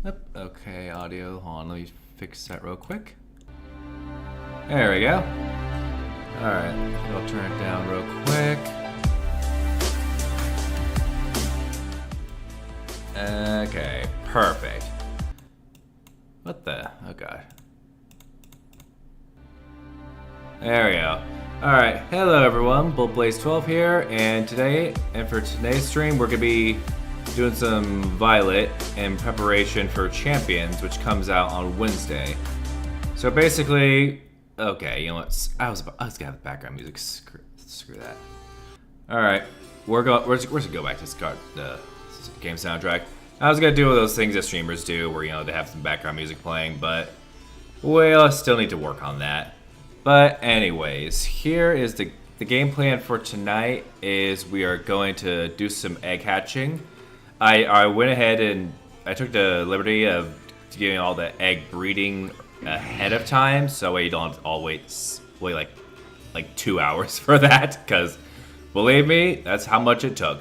Yep. Okay, audio. Hold on, let me fix that real quick. There we go. Alright, I'll turn it down real quick. Okay, perfect. What the? Oh god. There we go. Alright, hello everyone, BullBlaze12 here, and for today's stream, we're gonna be doing some Violet in preparation for Champions, which comes out on Wednesday. So basically, okay, you know what? I was gonna have the background music. Screw that. All right, we're just gonna go back to start the game soundtrack. I was gonna do one of those things that streamers do, where they have some background music playing, but we'll still need to work on that. But anyways, here is the game plan for tonight. Is we are going to do some egg hatching. I went ahead and I took the liberty of getting all the egg breeding ahead of time, so you don't have to all wait like 2 hours for that, because believe me, that's how much it took.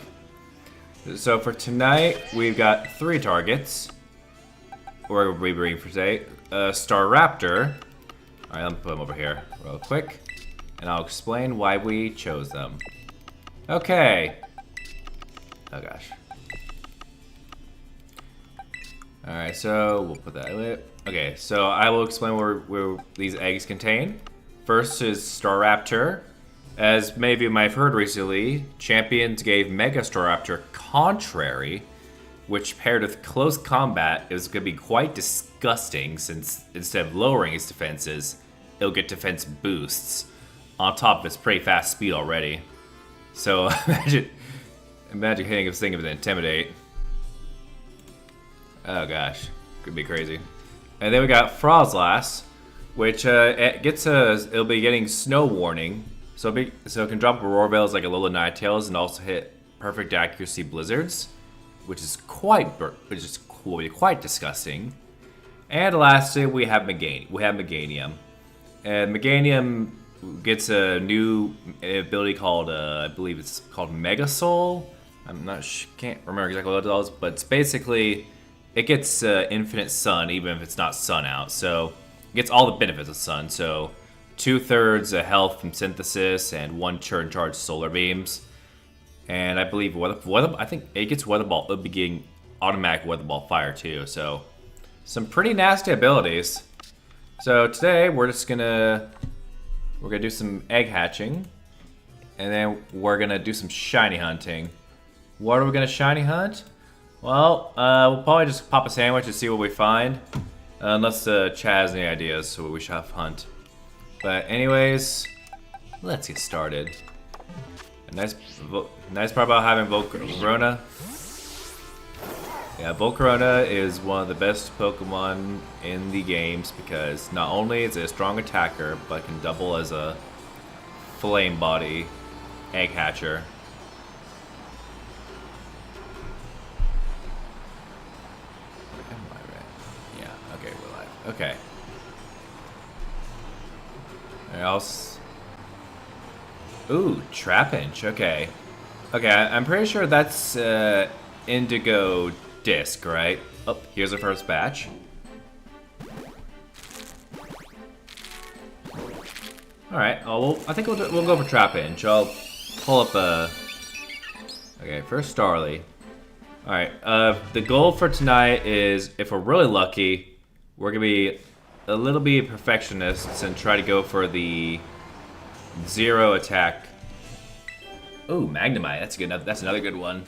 So for tonight, we've got 3 targets. We're breeding for today. Star Raptor. All right, let me put them over here real quick, and I'll explain why we chose them. Okay. Oh gosh. Alright, so we'll put that away. Okay, so I will explain where these eggs contain. First is Star Raptor. As many of you might have heard recently, Champions gave Mega Star Raptor Contrary, which paired with Close Combat is going to be quite disgusting, since instead of lowering its defenses, it'll get defense boosts on top of its pretty fast speed already. So imagine hitting this thing with Intimidate. Oh gosh, could be crazy. And then we got Frozlass, which it'll be getting Snow Warning, so it can drop Aurora Veils like Alola Ninetales and also hit Perfect Accuracy Blizzards, which is quite disgusting. And lastly, we have Meganium, and Meganium gets a new ability called I believe it's called Mega Soul. Can't remember exactly what it does, but it's basically. It gets infinite sun, even if it's not sun out. So it gets all the benefits of sun. So 2/3 health from synthesis and 1 turn charge solar beams. And I believe I think it gets weather ball. It'll be getting automatic weather ball fire too. So some pretty nasty abilities. So today we're gonna do some egg hatching, and then we're gonna do some shiny hunting. What are we gonna shiny hunt? Well, we'll probably just pop a sandwich and see what we find. Unless Chad has any ideas, so we should have hunt. But anyways, let's get started. A nice part about having Volcarona. Yeah, Volcarona is one of the best Pokemon in the games, because not only is it a strong attacker, but can double as a flame body egg hatcher. Okay. Else. Ooh, Trapinch. Okay. Okay, I'm pretty sure that's Indigo Disc, right? Oh, here's the first batch. All right. Oh, I think we'll go for Trapinch. I'll pull up a. Okay, first Starly. All right. The goal for tonight is, if we're really lucky, we're gonna be a little bit perfectionists and try to go for the 0 attack. Oh, Magnemite. That's good. That's another good one.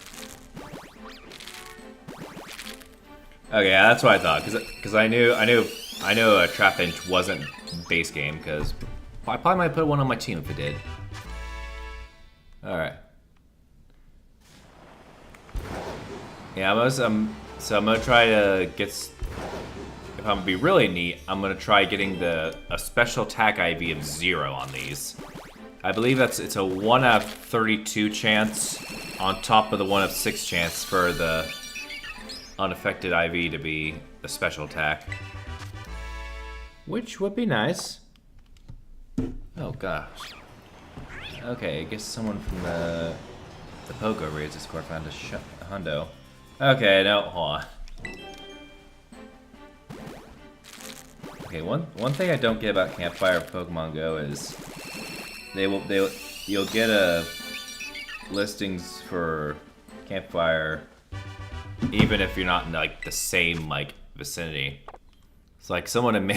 Okay, yeah, that's what I thought, because I knew Trapinch wasn't base game, because I probably might put one on my team if it did. All right. Yeah, so I'm gonna try to get. If I'm gonna be really neat, I'm gonna try getting a special attack IV of 0 on these. I believe it's a 1 out of 32 chance on top of the 1 out of 6 chance for the unaffected IV to be a special attack, which would be nice. Oh gosh. Okay, I guess someone from the Pogo raised the score, found a hundo. Okay, no, hold on. Okay, one thing I don't get about Campfire Pokemon Go is you'll get listings for Campfire even if you're not in like the same like vicinity. It's like someone in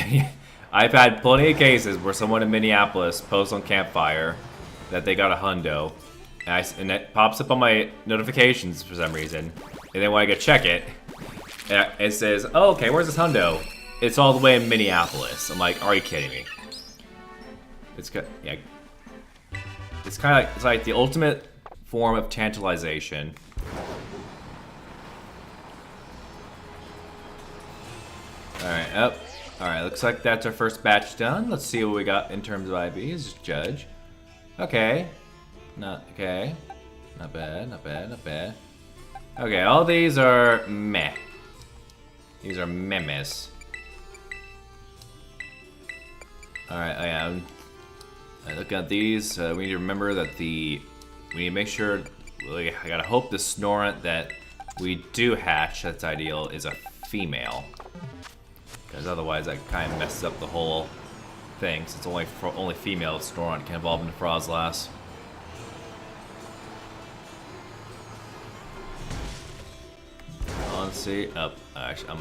I've had plenty of cases where someone in Minneapolis posts on Campfire that they got a hundo, and it pops up on my notifications for some reason. And then when I go check it, it says, "Oh, okay, where's this hundo?" It's all the way in Minneapolis. I'm like, are you kidding me? It's yeah. It's kind of like the ultimate form of tantalization. All right, up. All right, looks like that's our first batch done. Let's see what we got in terms of IVs. Just judge. Okay. Not bad, not bad, not bad. Okay, all these are meh. These are memes. Alright, I am. Looking at these, we need to remember that we need to make sure, I gotta hope the Snorunt that we do hatch, that's ideal, is a female. Because otherwise that kind of messes up the whole thing, since only female Snorunt can evolve into Frostlass. Let's see. Actually,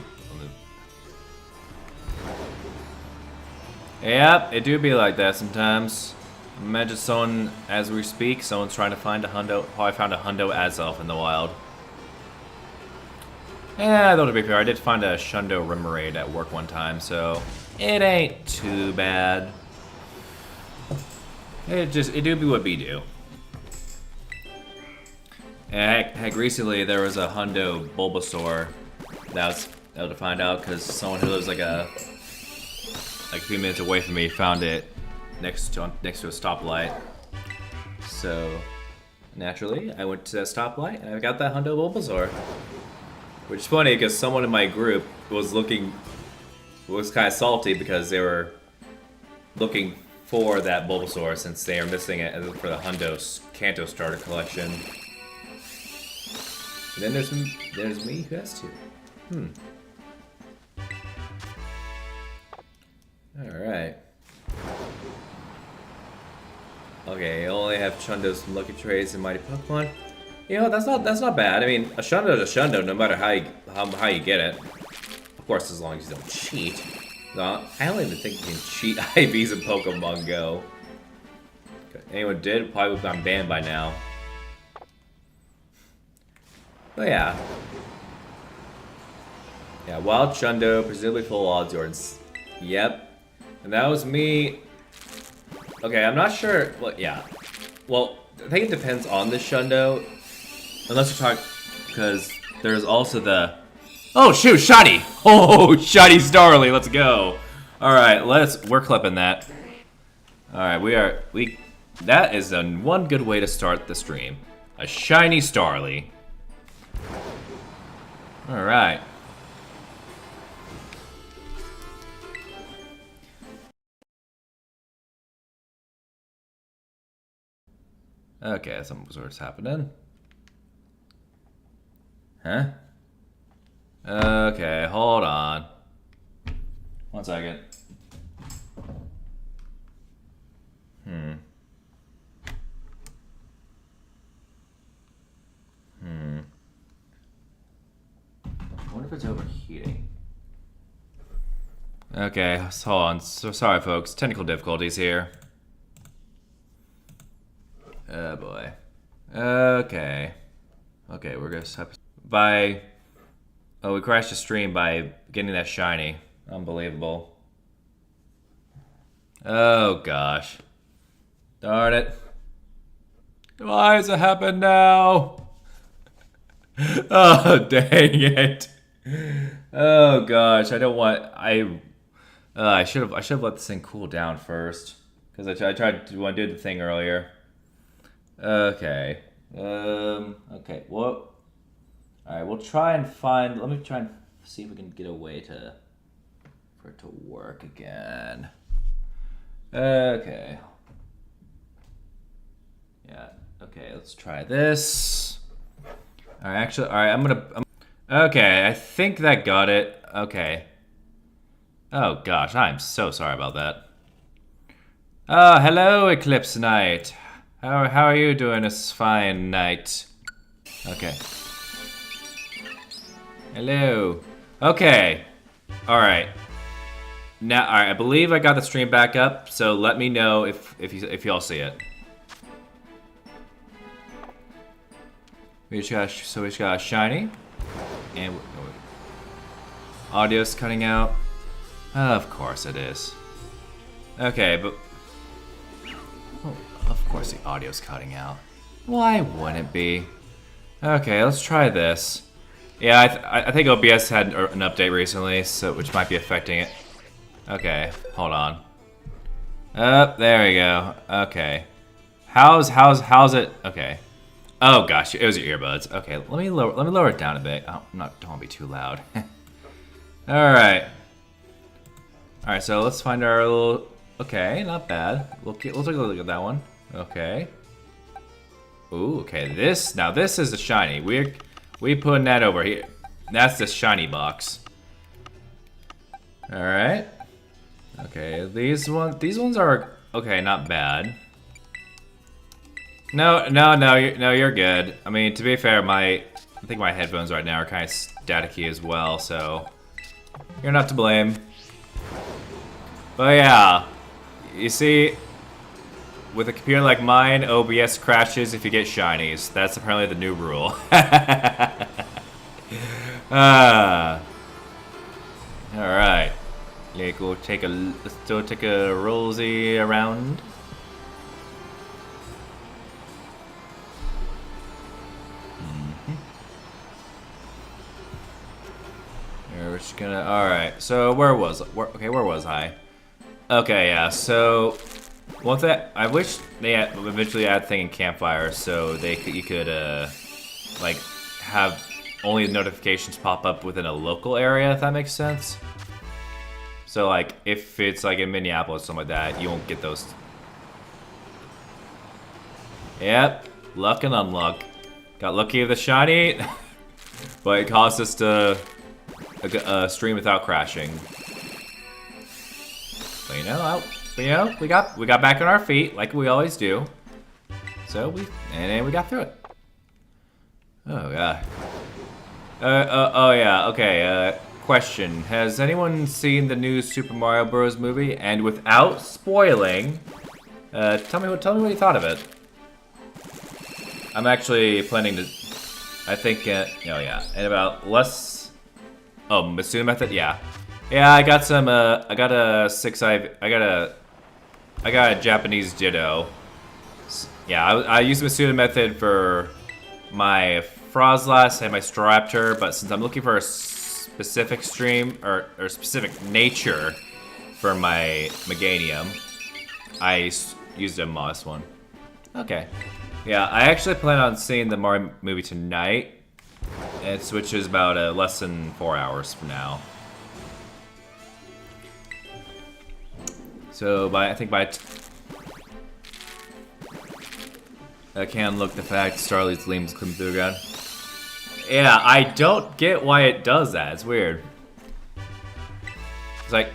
Yep, it do be like that sometimes. Imagine someone, as we speak, someone's trying to find a hundo. Oh, I found a hundo Azelf in the wild. Yeah, though to be fair, I did find a Shundo Remoraid at work one time, so it ain't too bad. It do be what be do. And heck, recently there was a Hundo Bulbasaur that was able to find out because someone who lives like a few minutes away from me found it next to a stoplight. So naturally, I went to that stoplight and I got that Hundo Bulbasaur, which is funny because someone in my group was kind of salty because they were looking for that Bulbasaur since they are missing it for the Hundo Kanto starter collection. And then there's me who has two. Alright. Okay, I only have Chundos and Lucky Trays and Mighty Pokemon. You know, that's not bad. I mean, a Shundo is a Shundo no matter how you get it. Of course, as long as you don't cheat. No, I don't even think you can cheat IVs in Pokemon Go. If anyone did, probably would have gotten banned by now. But yeah. Yeah, Wild Shundo, presumably full odds yours. Yep. And that was me. Okay, I'm not sure. Well, yeah. Well, I think it depends on the Shundo. Unless you're talking, because there's also the. Oh shoot, Shiny! Oh, Shiny Starly, let's go. All right, we're clipping that. All right, that is one good way to start the stream. A Shiny Starly. All right. Okay, some sort's happening. Huh? Okay, hold on. 1 second. I wonder if it's overheating. Okay, hold on. So sorry, folks. Technical difficulties here. Oh boy. Okay. Okay, we're gonna we crashed the stream by getting that shiny. Unbelievable. Oh gosh. Darn it. Why has it happened now? Oh dang it. Oh gosh, I don't want I should have let this thing cool down first. Because I tried to do the thing earlier. Okay. Okay, well. Alright, we'll try and let me try and see if we can get a way for it to work again. Okay. Yeah, okay, let's try this. Alright, I'm gonna, okay, I think that got it. Okay. Oh gosh, I'm so sorry about that. Oh, hello, Eclipse Knight. How are you doing this fine night? Okay. Hello. Okay. Alright. Now, alright, I believe I got the stream back up, so let me know if y'all see it. We just got a shiny. And audio's cutting out. Of course it is. Okay, but oh, of course the audio's cutting out. Why wouldn't it be? Okay, let's try this. Yeah, I think OBS had an update recently, so which might be affecting it. Okay, hold on. There we go. Okay, how's it? Okay. Oh gosh, it was your earbuds. Okay, let me lower it down a bit. Oh, don't want to be too loud. All right. All right, so let's find our little. Okay, not bad. We'll take a look at that one. Okay. Ooh, okay. This is the shiny. We putting that over here. That's the shiny box. All right. Okay, these ones are okay, not bad. No, you're good. I mean, to be fair, I think my headphones right now are kind of staticky as well, so you're not to blame. But yeah, you see, with a computer like mine, OBS crashes if you get shinies. That's apparently the new rule. All right, let's go take a rollsy around. We're just gonna. All right. So where was I? Okay, yeah. So once that, I wish they eventually add thing in Campfire so you could like have only notifications pop up within a local area, if that makes sense. So like if it's like in Minneapolis or something like that, you won't get those. Yep, luck and unluck. Got lucky with the shiny, but it caused us to stream without crashing. But we got back on our feet like we always do. So we got through it. Oh god. Oh yeah. Okay. Question: has anyone seen the new Super Mario Bros. Movie? And without spoiling, tell me what you thought of it. I'm actually planning to. I think. Oh yeah. In about less. Oh, Masuda method. Yeah. Yeah. I got some. I got a 6i. I got a Japanese Ditto. Yeah. I used Masuda method for my Frozlass and my Staraptor, but since I'm looking for a specific stream or specific nature for my Meganium, I used a Moss one. Okay. Yeah, I actually plan on seeing the Mario movie tonight, which is about less than 4 hours from now. So I can't look the fact Starly's Liam's coming through again. Yeah, I don't get why it does that. It's weird. It's like,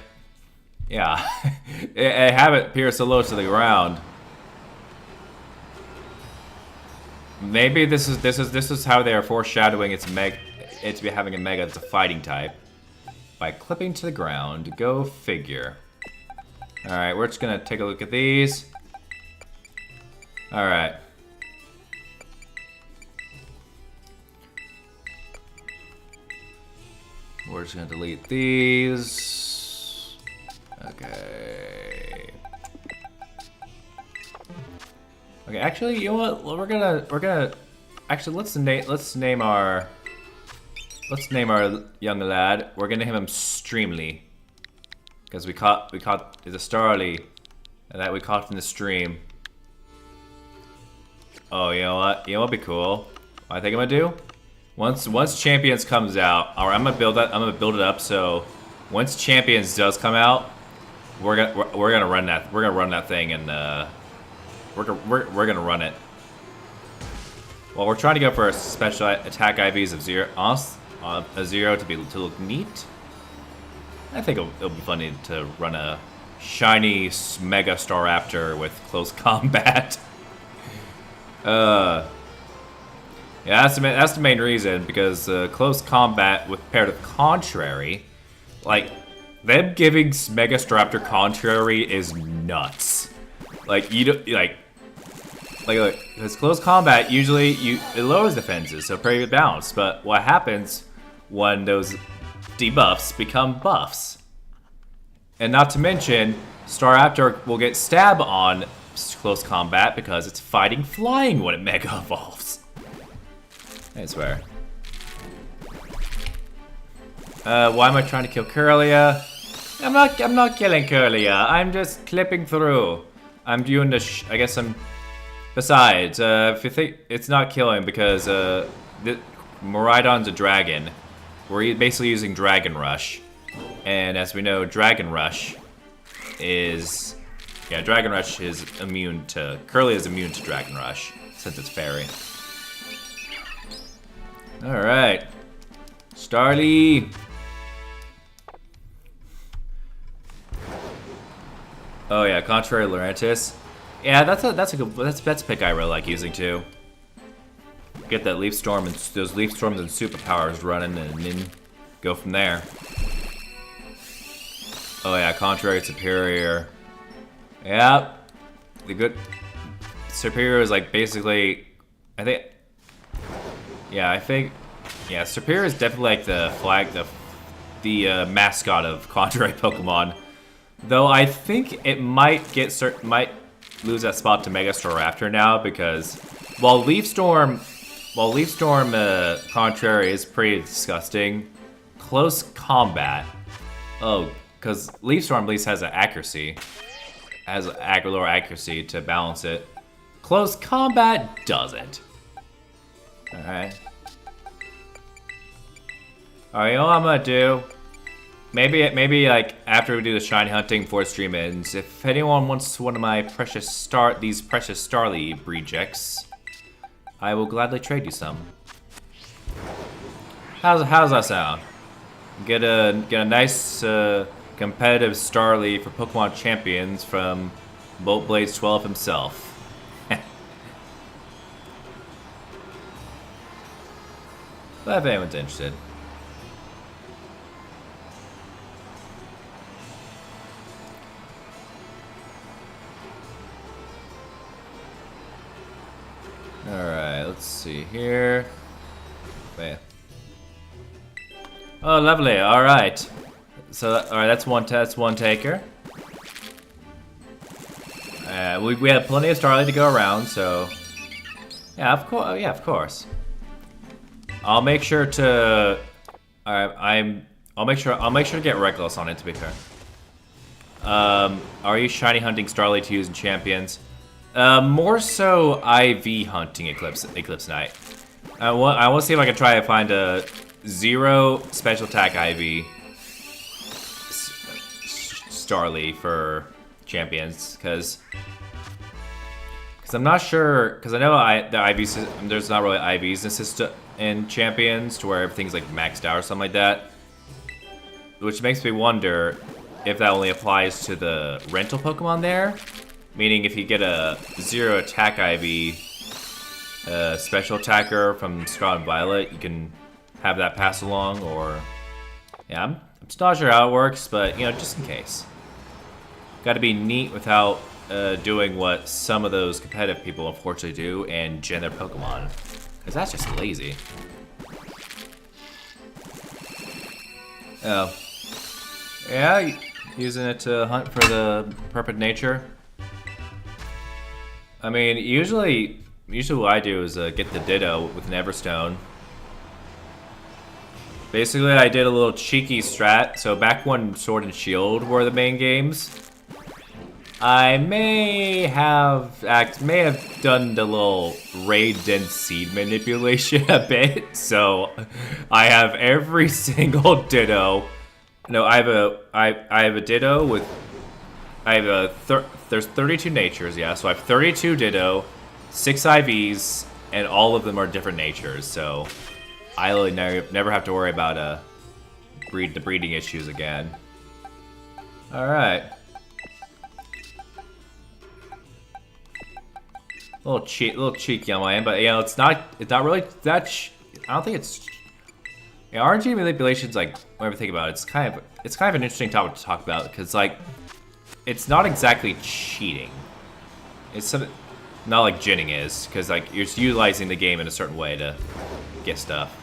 yeah, I have it pierced so low to the ground. Maybe this is how they are foreshadowing it to be having a Mega that's a fighting type by clipping to the ground. Go figure. All right, we're just gonna take a look at these. All right. We're just gonna delete these. Okay. Okay, actually, you know what? We're gonna actually let's name our young lad. We're gonna name him Streamly, because we caught the Starly that we caught in the stream. Oh, you know what? You know what'd be cool? What I think I'm gonna do? Once Champions comes out, or I'm gonna build it up so once Champions does come out, we're gonna run that thing, and we're gonna run it. Well, we're trying to go for a special attack IVs of 0, a 0 to look neat. I think it'll be funny to run a shiny Mega Staraptor with close combat. Yeah, that's the main reason, because close combat with paired with Contrary, like, them giving Mega Staraptor Contrary is nuts. Like, you don't, like, because close combat, usually, it lowers defenses, so pretty balanced, but what happens when those debuffs become buffs? And not to mention, Staraptor will get stab on close combat because it's fighting flying when it Mega Evolves. I swear. Why am I trying to kill Curlia? I'm not killing Curlia. I'm just clipping through. I'm doing the I guess I'm... Besides, if you think it's not killing because Miraidon's a dragon. We're basically using Dragon Rush. And as we know, Dragon Rush is... Yeah, Dragon Rush is immune to... Curly is immune to Dragon Rush, since it's fairy. Alright. Starly! Oh yeah, Contrary Lurantis. Yeah, that's a pick I really like using too. Get that Leaf Storm and those Leaf Storms and superpowers running, and then go from there. Oh yeah, Contrary Superior. Yep. The good Superior is like basically, I think. Yeah, Superior is definitely like the flag, the mascot of Contrary Pokemon. Though I think it might lose that spot to Mega Staraptor now, because while Leaf Storm Contrary is pretty disgusting, close combat. Oh, because Leaf Storm at least has an accuracy, lower accuracy to balance it. Close combat doesn't. All right. All right, you know what I'm gonna do? Maybe like after we do the shiny hunting before stream ends, if anyone wants one of my precious Starly rejects, I will gladly trade you some. How's that sound? Get a nice competitive Starly for Pokemon Champions from Boltblades 12 himself. But if anyone's interested. Alright, let's see here. Wait. Oh, lovely. Alright. So, alright, that's one taker. We have plenty of Starly to go around, so... Yeah, of course. Yeah, of course. I'll make sure to... Alright, I'll make sure to get Reckless on it, to be fair. Are you shiny hunting Starly to use in Champions? More so IV hunting Eclipse Knight. I want to see if I can try to find a 0 special attack IV Starly for Champions, because I'm not sure, because I know there's not really IVs in Champions to where everything's like maxed out or something like that, which makes me wonder if that only applies to the rental Pokemon there. Meaning if you get a 0 attack IV special attacker from Scarlet and Violet, you can have that pass along, or... Yeah, I'm just not sure how it works, but, you know, just in case. Gotta be neat without doing what some of those competitive people unfortunately do and gen their Pokemon. Because that's just lazy. Oh. Yeah, using it to hunt for the perfect nature. I mean, usually what I do is get the Ditto with an Everstone. Basically, I did a little cheeky strat. So back when Sword and Shield were the main games, I may have done the little raid dense seed manipulation a bit. So I have every single Ditto. No, I have a Ditto with. There's 32 natures, yeah, so I have 32 Ditto, 6 IVs, and all of them are different natures, so I really never have to worry about the breeding issues again. Alright. Little cheeky on my end, but you know, it's not really that. I don't think it's. Yeah, RNG manipulations, like whenever I think about it, it's kind of an interesting topic to talk about because like, it's not exactly cheating. It's not like ginning is, because like you're utilizing the game in a certain way to get stuff.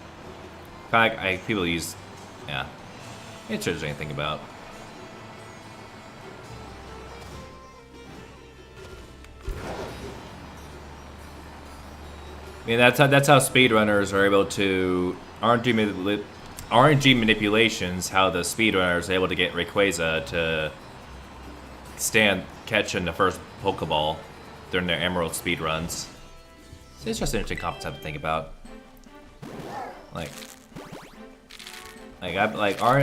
Kind of like people use, yeah. It's interesting to think about. I mean, that's how speedrunners are able to RNG manipulations. How the speedrunners are able to get Rayquaza to catch in the first Pokeball during their Emerald speed runs. So it's just an interesting concept to think about. Yeah. All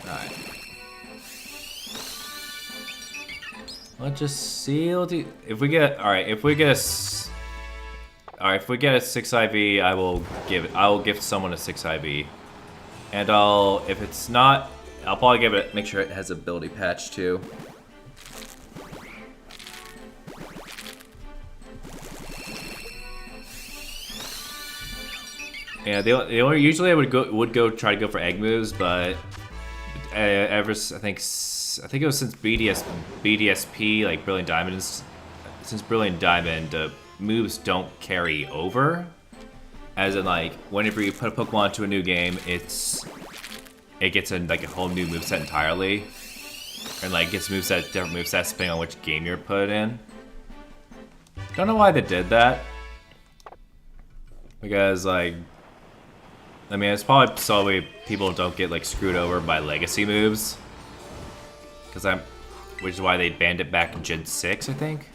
right. Let's just see. If we get a 6 IV, I will gift someone a 6 IV. And if it's not, I'll probably make sure it has ability patch too. Yeah, usually I would go try to go for egg moves, but I think it was since BDSP, like Brilliant Diamonds, since Brilliant Diamond, moves don't carry over. As in, like, whenever you put a Pokemon into a new game, it gets like a whole new moveset entirely, and like gets different movesets depending on which game you're put in. Don't know why they did that, because like, I mean, it's probably so people don't get like screwed over by legacy moves. Which is why they banned it back in Gen 6, I think.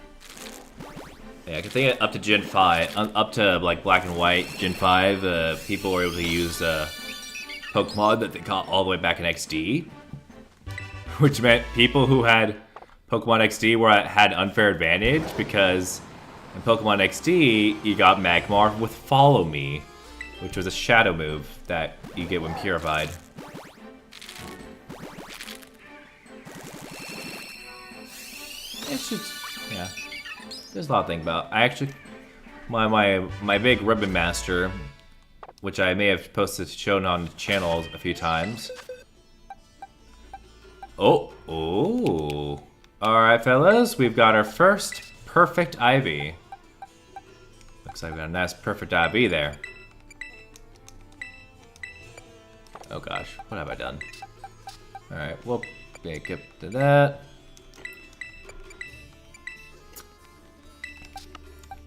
Yeah, I can think up to Gen 5, up to like Black and White, Gen 5, people were able to use Pokemon that they caught all the way back in XD. Which meant people who had Pokemon XD had unfair advantage, because in Pokemon XD, you got Magmar with Follow Me, which was a shadow move that you get when purified. It's just, yeah. There's a lot to think about. I actually, my big Ribbon Master, which I may have shown on the channel a few times. Oh. Alright, fellas, we've got our first perfect Ivy. Looks like we got a nice perfect Ivy there. Oh gosh, what have I done? Alright, we'll get to that.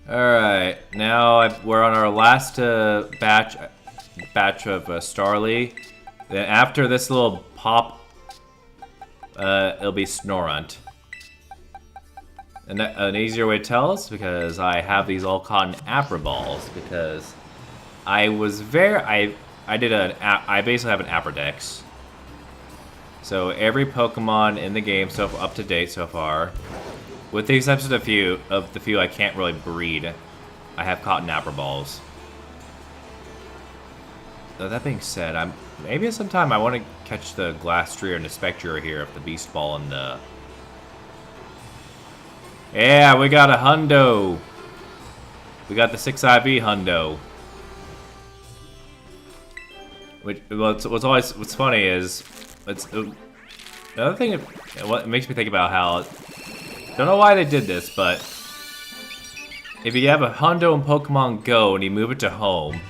Alright, now we're on our last batch of Starly. Then after this little pop, it'll be Snorunt. And an easier way to tell is because I have these all caught in Abra balls, because I basically have an Abra Dex. So every Pokemon in the game up to date so far, with the exception of the few I can't really breed, I have caught in Abra balls. So that being said, maybe sometime I want to catch the Glastrier and the Spectrier here of the Beast Ball and the... Yeah, we got a Hundo! We got the 6 IV Hundo. What's funny is, another thing what makes me think about how, don't know why they did this, but if you have a Hundo in Pokemon Go and you move it to home,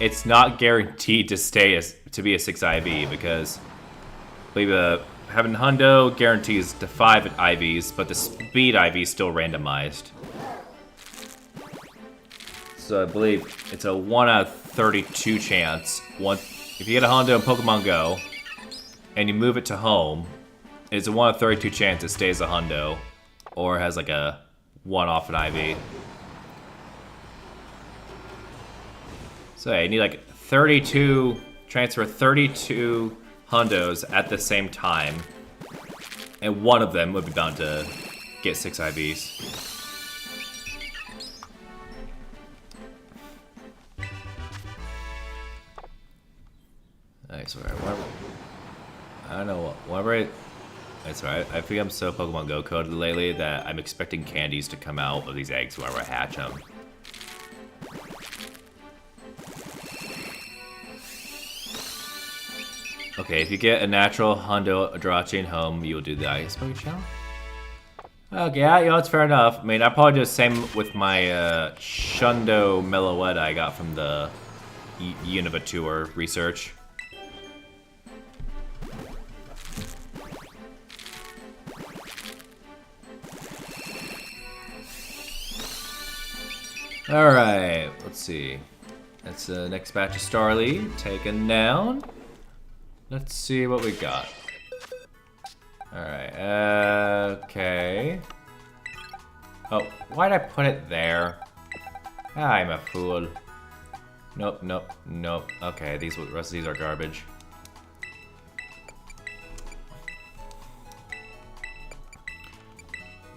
it's not guaranteed to be a 6 IV, because I believe having Hundo guarantees to 5 IVs, but the speed IV is still randomized. So I believe it's a 1 out of 32 chance. If you get a Hundo in Pokemon Go and you move it to home, it's a 1 out of 32 chance it stays a Hundo, or has like a 1 off an IV. So yeah, you need like transfer 32 Hundos at the same time, and one of them would be bound to get 6 IVs. Alright, so I don't know, whenever That's right. I think I'm so Pokemon Go coded lately that I'm expecting candies to come out of these eggs whenever I hatch them. Okay, if you get a natural Hundo Adrache in home, you'll do the Ice Poke Challenge. Okay, yeah, you know, it's fair enough. I mean, I probably do the same with my Shundo Meloetta I got from the Unova Tour research. Alright, let's see. That's the next batch of Starly taken down. Let's see what we got. Alright, okay. Oh, why'd I put it there? I'm a fool. Nope, nope, nope. Okay, the rest of these are garbage.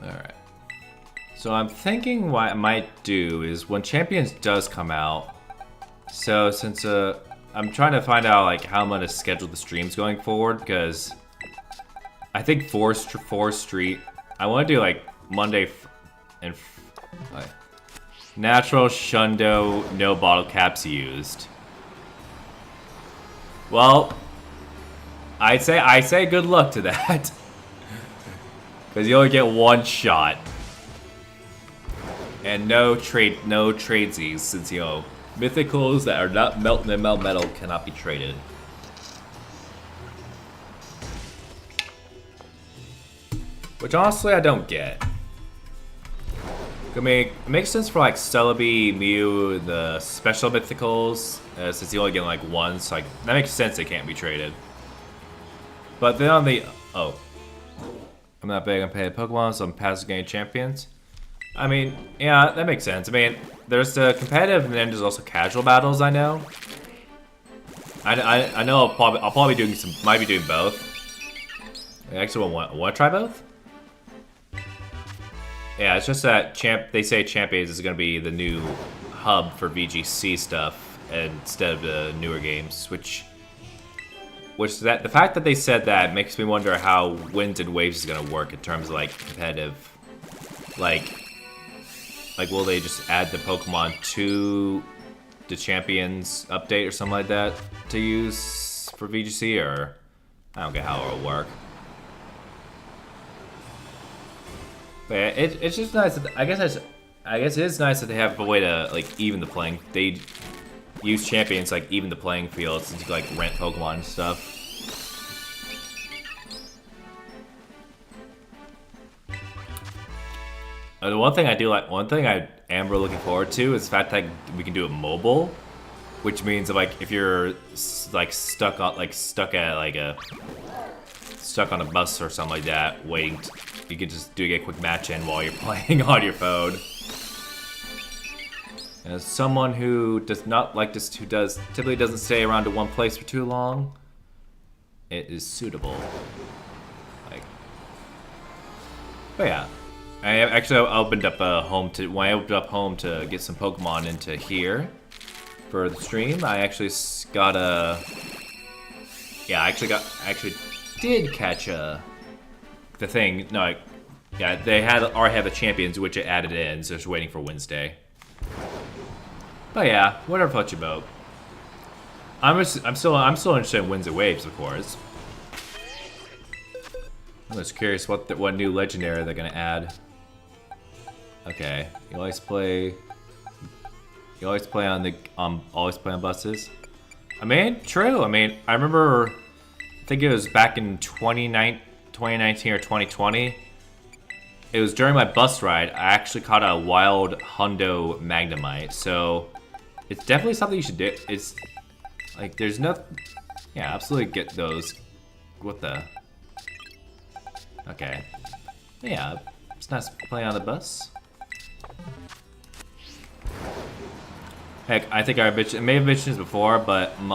Alright. So I'm thinking what I might do is when Champions does come out, so since I'm trying to find out like how I'm gonna schedule the streams going forward, because I think Forest Street, I want to do like Monday and natural Shundo, no bottle caps used. Well, I say good luck to that, because you only get one shot. And no tradesies, since, you know, mythicals that are not melt metal cannot be traded. Which honestly I don't get. I mean, it makes sense for like Celebi, Mew, the special mythicals, since you only get like one, so like that makes sense they can't be traded. But then on the I'm not big on paid Pokemon, so I'm past game champions. I mean, yeah, that makes sense. I mean, there's the competitive and then there's also casual battles, I know. I know I'll probably doing might be doing both. I actually want to try both? Yeah, it's just that they say Champions is going to be the new hub for VGC stuff instead of the newer games, which the fact that they said that makes me wonder how Winds and Waves is going to work in terms of like competitive, like will they just add the Pokemon to the Champions update or something like that to use for VGC, or I don't get how it'll work. But yeah, it's just nice. I guess it is nice that they have a way to like even the playing. They use Champions like even the playing field since you can, like rent Pokemon and stuff. The one thing I am really looking forward to is the fact that we can do it mobile, which means that, like if you're like stuck on a bus or something like that, you can just get a quick match in while you're playing on your phone. As someone who does not like this, typically doesn't stay around to one place for too long, it is suitable. But yeah. I opened up home to get some Pokemon into here for the stream. I actually got I actually did catch the thing. No, yeah, they already have the Champions, which it added in, so just waiting for Wednesday. But yeah, whatever floats your boat. I'm still interested in Winds and Waves, of course. I'm just curious what new legendary they're gonna add. Okay, you always play on buses. I mean, true. I mean, I remember, I think it was back in 2019 or 2020. It was during my bus ride. I actually caught a wild Hundo Magnemite, so it's definitely something you should do. It's like there's no, yeah, absolutely get those. What the? Okay, yeah, it's nice playing on the bus. Heck, I think I may have mentioned this before, but in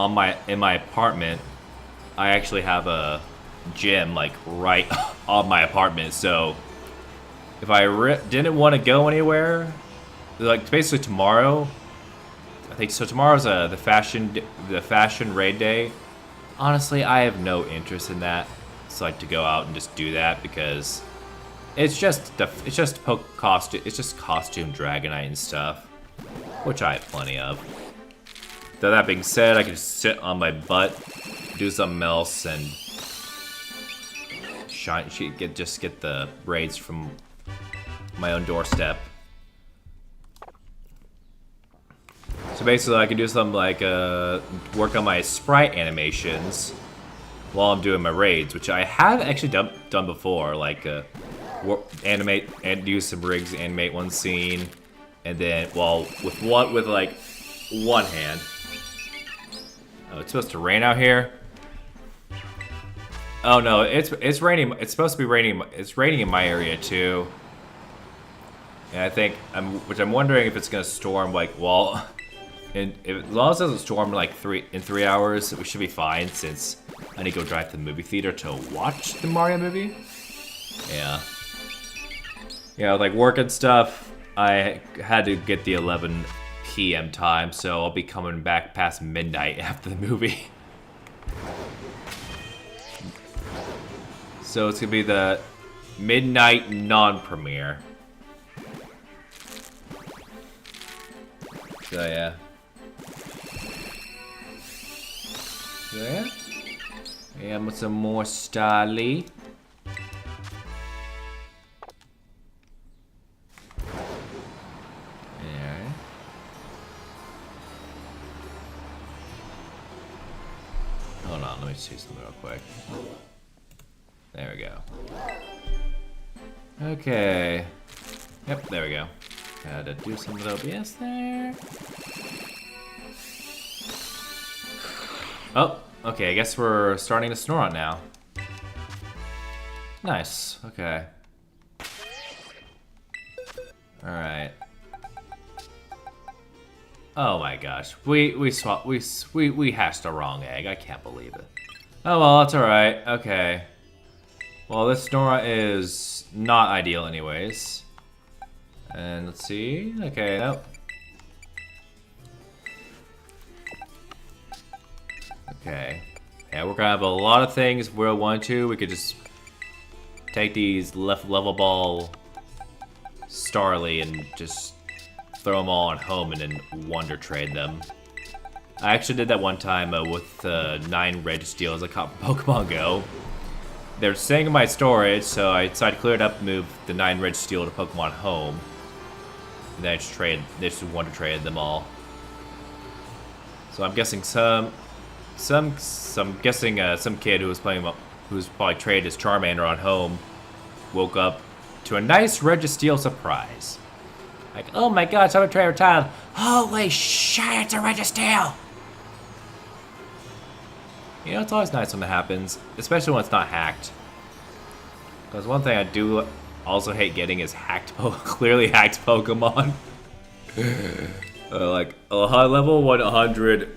my apartment, I actually have a gym like right on my apartment. So if I didn't want to go anywhere, like basically tomorrow, I think so. Tomorrow's the fashion raid day. Honestly, I have no interest in that. decide to go out and just do that because it's just costume Dragonite and stuff, which I have plenty of. Though that being said, I can just sit on my butt, do something else, and just get the raids from my own doorstep. So basically, I can do something like work on my sprite animations while I'm doing my raids, which I have actually done before. Like animate and use some rigs, animate one scene, and then with like one hand. Oh, it's supposed to rain out here. Oh no, it's raining. It's supposed to be raining. It's raining in my area too. And I think I'm wondering if it's gonna storm like and as long as it doesn't storm like 3 hours, we should be fine since I need to go drive to the movie theater to watch the Mario movie. Yeah. Yeah, like work and stuff, I had to get the 11 p.m. time, so I'll be coming back past midnight after the movie. So it's gonna be the midnight non-premiere. So yeah. Yeah, with some more Starly. Yeah. Hold on, let me see something real quick. There we go. Okay. Yep, there we go. Gotta do some with OBS there. Oh, okay, I guess we're starting to Snorunt now. Nice, okay. Alright. Oh my gosh, we hashed the wrong egg, I can't believe it. Oh well, that's alright, okay. Well, this Snorunt is not ideal anyways. And let's see, okay, nope. Okay. Yeah, we're gonna have a lot of things we'll want to. We could just take these left level ball Starly and just throw them all on home and then wonder trade them. I actually did that one time with 9 Registeals I caught from Pokemon Go. They're staying in my storage, so I decided to clear it up and move the 9 Registeel to Pokemon Home. And then I just wonder traded them all. So I'm guessing some kid who was probably traded his Charmander on Home woke up to a nice Registeel surprise. Like, oh my gosh, I'm a trader child. Holy shit, it's a Registeel! You know, it's always nice when it happens, especially when it's not hacked. Because one thing I do also hate getting is clearly hacked Pokemon. Like a high level 100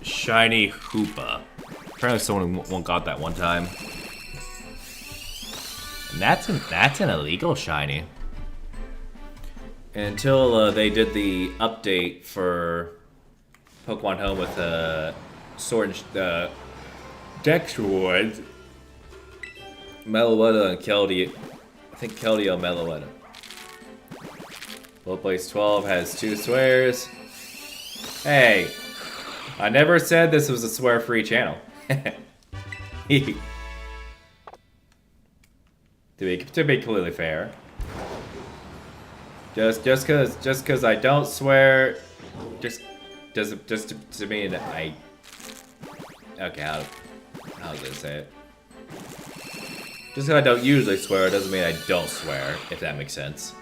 shiny Hoopa. Apparently someone got that one time. And that's an illegal shiny. Until they did the update for Pokemon Home with Sword and Dexterwood, Meloetta, and Keldeo. I think Keldeo, Meloetta. Low Place 12 has 2 swears. Hey, I never said this was a swear-free channel. To be completely fair, just because I don't swear, just to mean that I. Okay, how was I gonna say it? Just because I don't usually swear doesn't mean I don't swear, if that makes sense.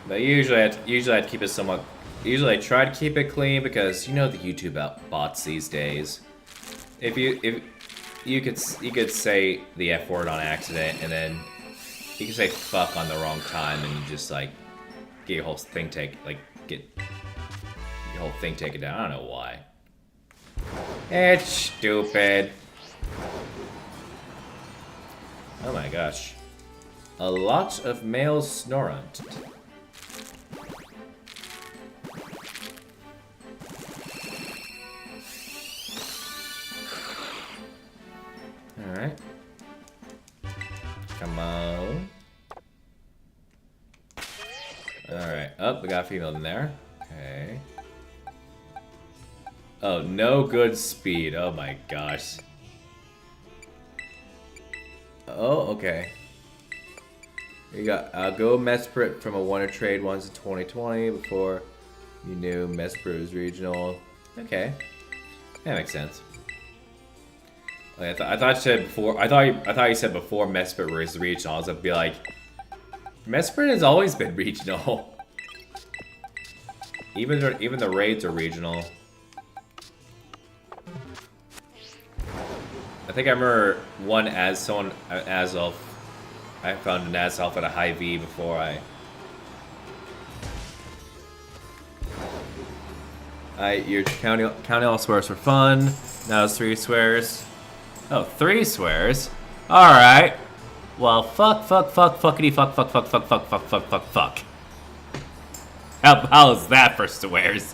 But usually I keep it somewhat. Usually I try to keep it clean because you know the YouTube bots these days. If you could say the F word on accident and then you can say fuck on the wrong time and you just like get your whole thing taken down. I don't know why. It's stupid. Oh my gosh. A lot of male Snorunt. Alright. Come on. Alright. Oh, we got a female in there. Okay. Oh, no good speed. Oh my gosh. Oh, okay. You got go Mesprit from a Wonder Trade once in 2020 before you knew Mesprit was regional. Okay. That makes sense. Like, I thought you said before. I thought you said before Mesprit was regional. I was gonna be like, Mesprit has always been regional. Even the raids are regional. I think I remember one as someone Azelf. I found an Azelf at a high V before you're counting all swears for fun. Now it's 3 swears. Oh, 3 swears? Alright. Well, fuckity fuck. How is that for swears?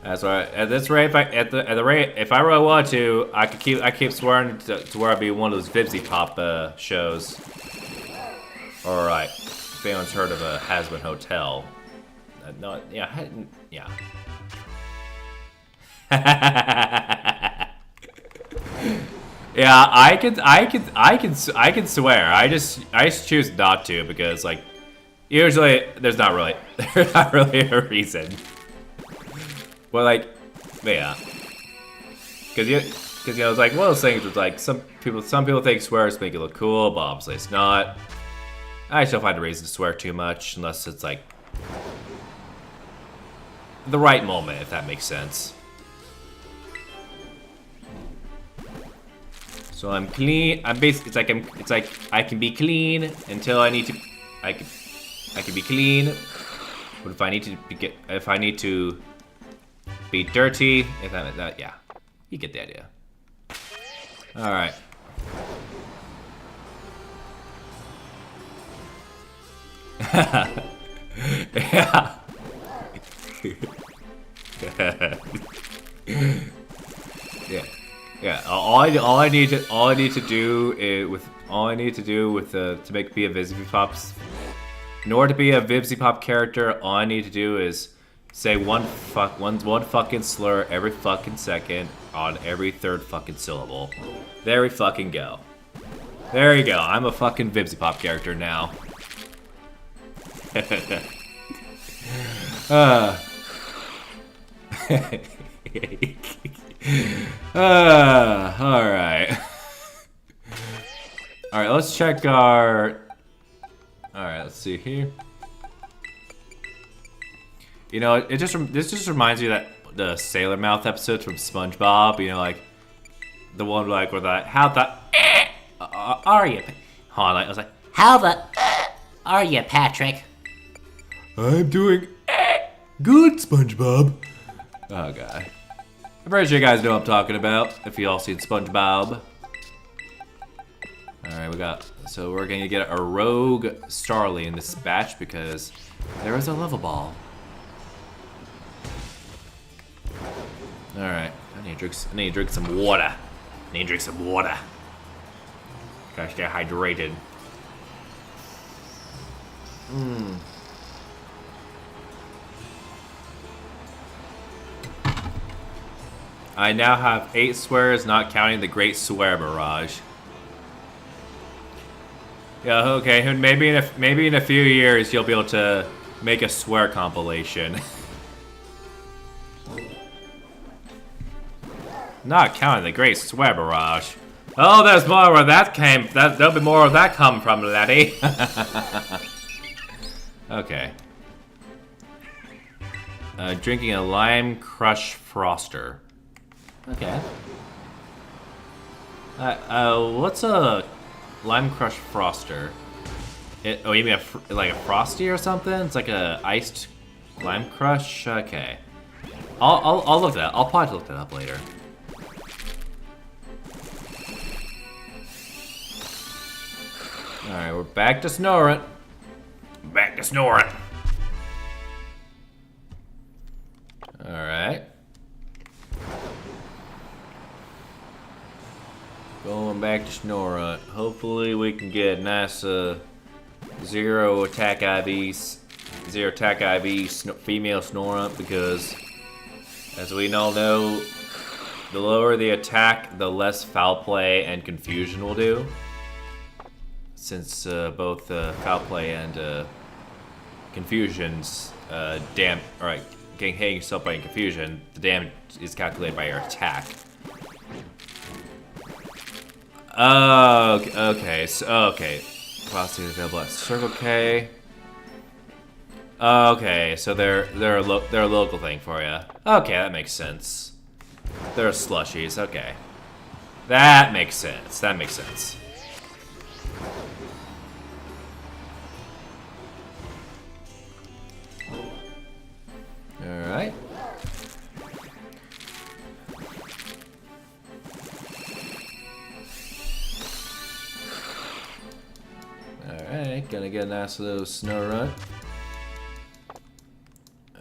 That's right. At this rate, if I really want to, I keep swearing to where I'd be one of those Vibsy Pop shows. All right. If anyone's heard of a Hasbin Hotel, no, yeah. Yeah, I can swear. I just choose not to because like usually there's not really a reason. Well, like, yeah, because it's like one of those things with like some people think swears make it look cool, but obviously it's not. I just don't find a reason to swear too much unless it's like the right moment, if that makes sense. So I'm clean. I'm basically it's like I can be clean until I need to. I can be clean, but if I need to be dirty, if that, yeah, you get the idea. All right. Yeah. Yeah. All I need to do to be a Vibsy Pops, in order to be a Vibsy Pop character, all I need to do is say one fucking slur every fucking second on every third fucking syllable. There we fucking go. There you go. I'm a fucking Vibsy Pop character now. Alright. Alright, let's check our... Alright, let's see here. You know, this just reminds me of that the Sailor Mouth episodes from SpongeBob. You know, like the one like where that how the are you? Hold on, I was like, how the are you, Patrick? I'm doing good, SpongeBob. Oh god, I'm pretty sure you guys know what I'm talking about if you all seen SpongeBob. All right, so we're gonna get a rogue Starly in this batch because there is a level ball. Alright, I need to drink some water. Gotta stay hydrated. I now have 8 swears, not counting the Great Swear Barrage. Yeah, okay, maybe in a few years you'll be able to make a swear compilation. Not counting the Great Swear Barrage. Oh, there's more where that came. There'll be more where that come from, laddie. Okay. Drinking a Lime Crush Froster. Okay. What's a Lime Crush Froster? Oh, you mean like a Frosty or something? It's like a iced Lime Crush? Okay. I'll look that up. I'll probably look that up later. Alright, we're back to snoring. Back to snoring. Alright. Going back to snoring. Hopefully we can get nice zero attack IVs. Zero attack IV female Snorunt, because as we all know, the lower the attack, the less foul play and confusion will do. Since both foul play and confusions getting hitting yourself by confusion, the damage is calculated by your attack. Okay. Velocity available at Circle K. Okay, so they're a local thing for you. Okay, that makes sense. They're slushies. Okay, that makes sense. That makes sense. All right. Alright, gonna get a nice little Snorunt.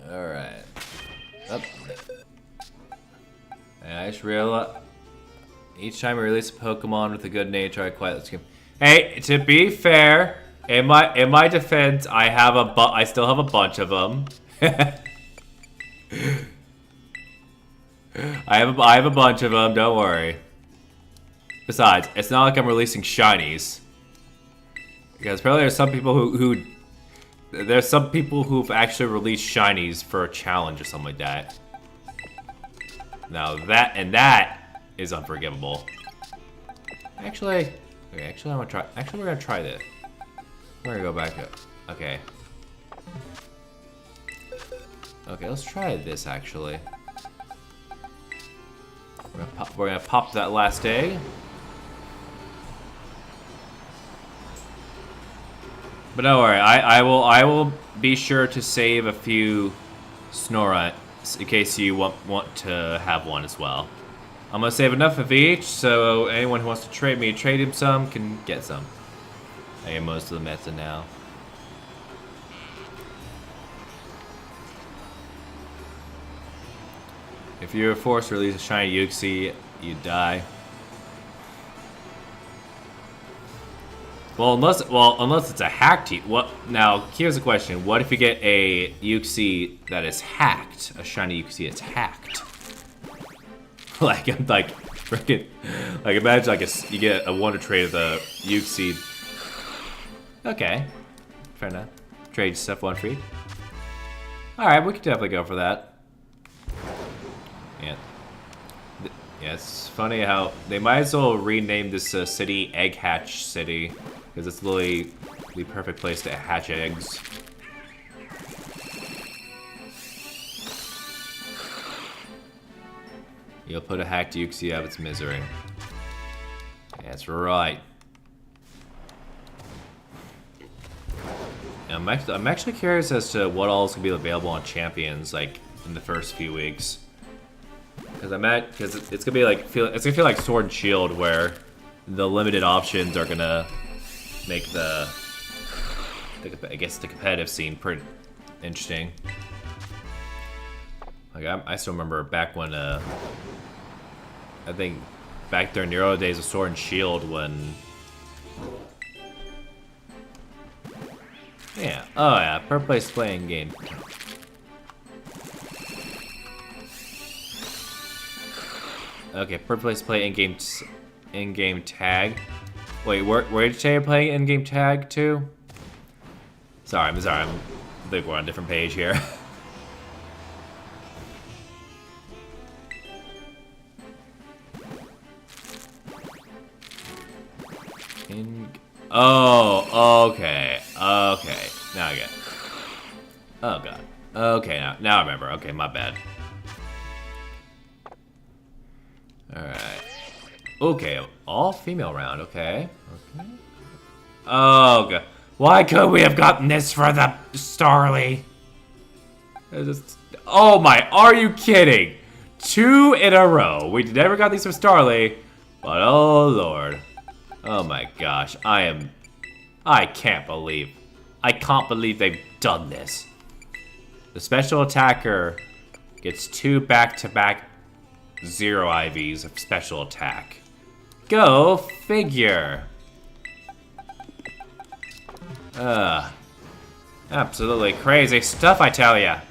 Alright. Up. And I just realized each time I release a Pokemon with a good nature, I quietly scream. Hey, to be fair, in my defense, I still have a bunch of them. I have a bunch of them, don't worry. Besides, it's not like I'm releasing shinies. Because apparently there's some people who've actually released shinies for a challenge or something like that. Now that is unforgivable. Actually, okay, I want to try. Actually, we're gonna try this. We're gonna go back up. Okay. Okay, let's try this actually. We're gonna pop that last egg. But don't worry, I will be sure to save a few Snorunt in case you want to have one as well. I'm gonna save enough of each, so anyone who wants to trade him some can get some. I get most of the method now. If you're forced to release a shiny Uxie, you die. Well, unless it's a hacked. Now, here's the question: what if you get a Uxie that is hacked? A shiny Uxie that's hacked. Like freaking, imagine you get a wonder trade of the Uxie. Okay, fair enough. Trade yourself one free. All right, we could definitely go for that. Yeah, it's funny how they might as well rename this city Egg Hatch City, because it's literally the perfect place to hatch eggs. You'll put a hacked Uxie out of its misery. That's right. I'm actually curious as to what all is gonna be available on Champions, like in the first few weeks. Because it's gonna be like it's gonna feel like Sword and Shield, where the limited options are gonna make the competitive scene pretty interesting. Like I still remember back when I think back during the early days of Sword and Shield when. Yeah. Oh yeah. Per place playing game. Okay, per place play in-game tag. Wait, where did you say you're playing in-game tag too? Sorry. I think we're on a different page here. Oh, okay. Okay. Now I get it. Oh god. Okay, now I remember. Okay, my bad. Alright. Okay, all female round, okay. Oh god. Why couldn't we have gotten this for the Starly? Oh my, are you kidding? 2 in a row. We never got these from Starly, but oh lord. Oh my gosh, I am I can't believe they've done this. The special attacker gets 2 back-to-back 0 IVs of special attack. Go figure. Absolutely crazy stuff, I tell ya.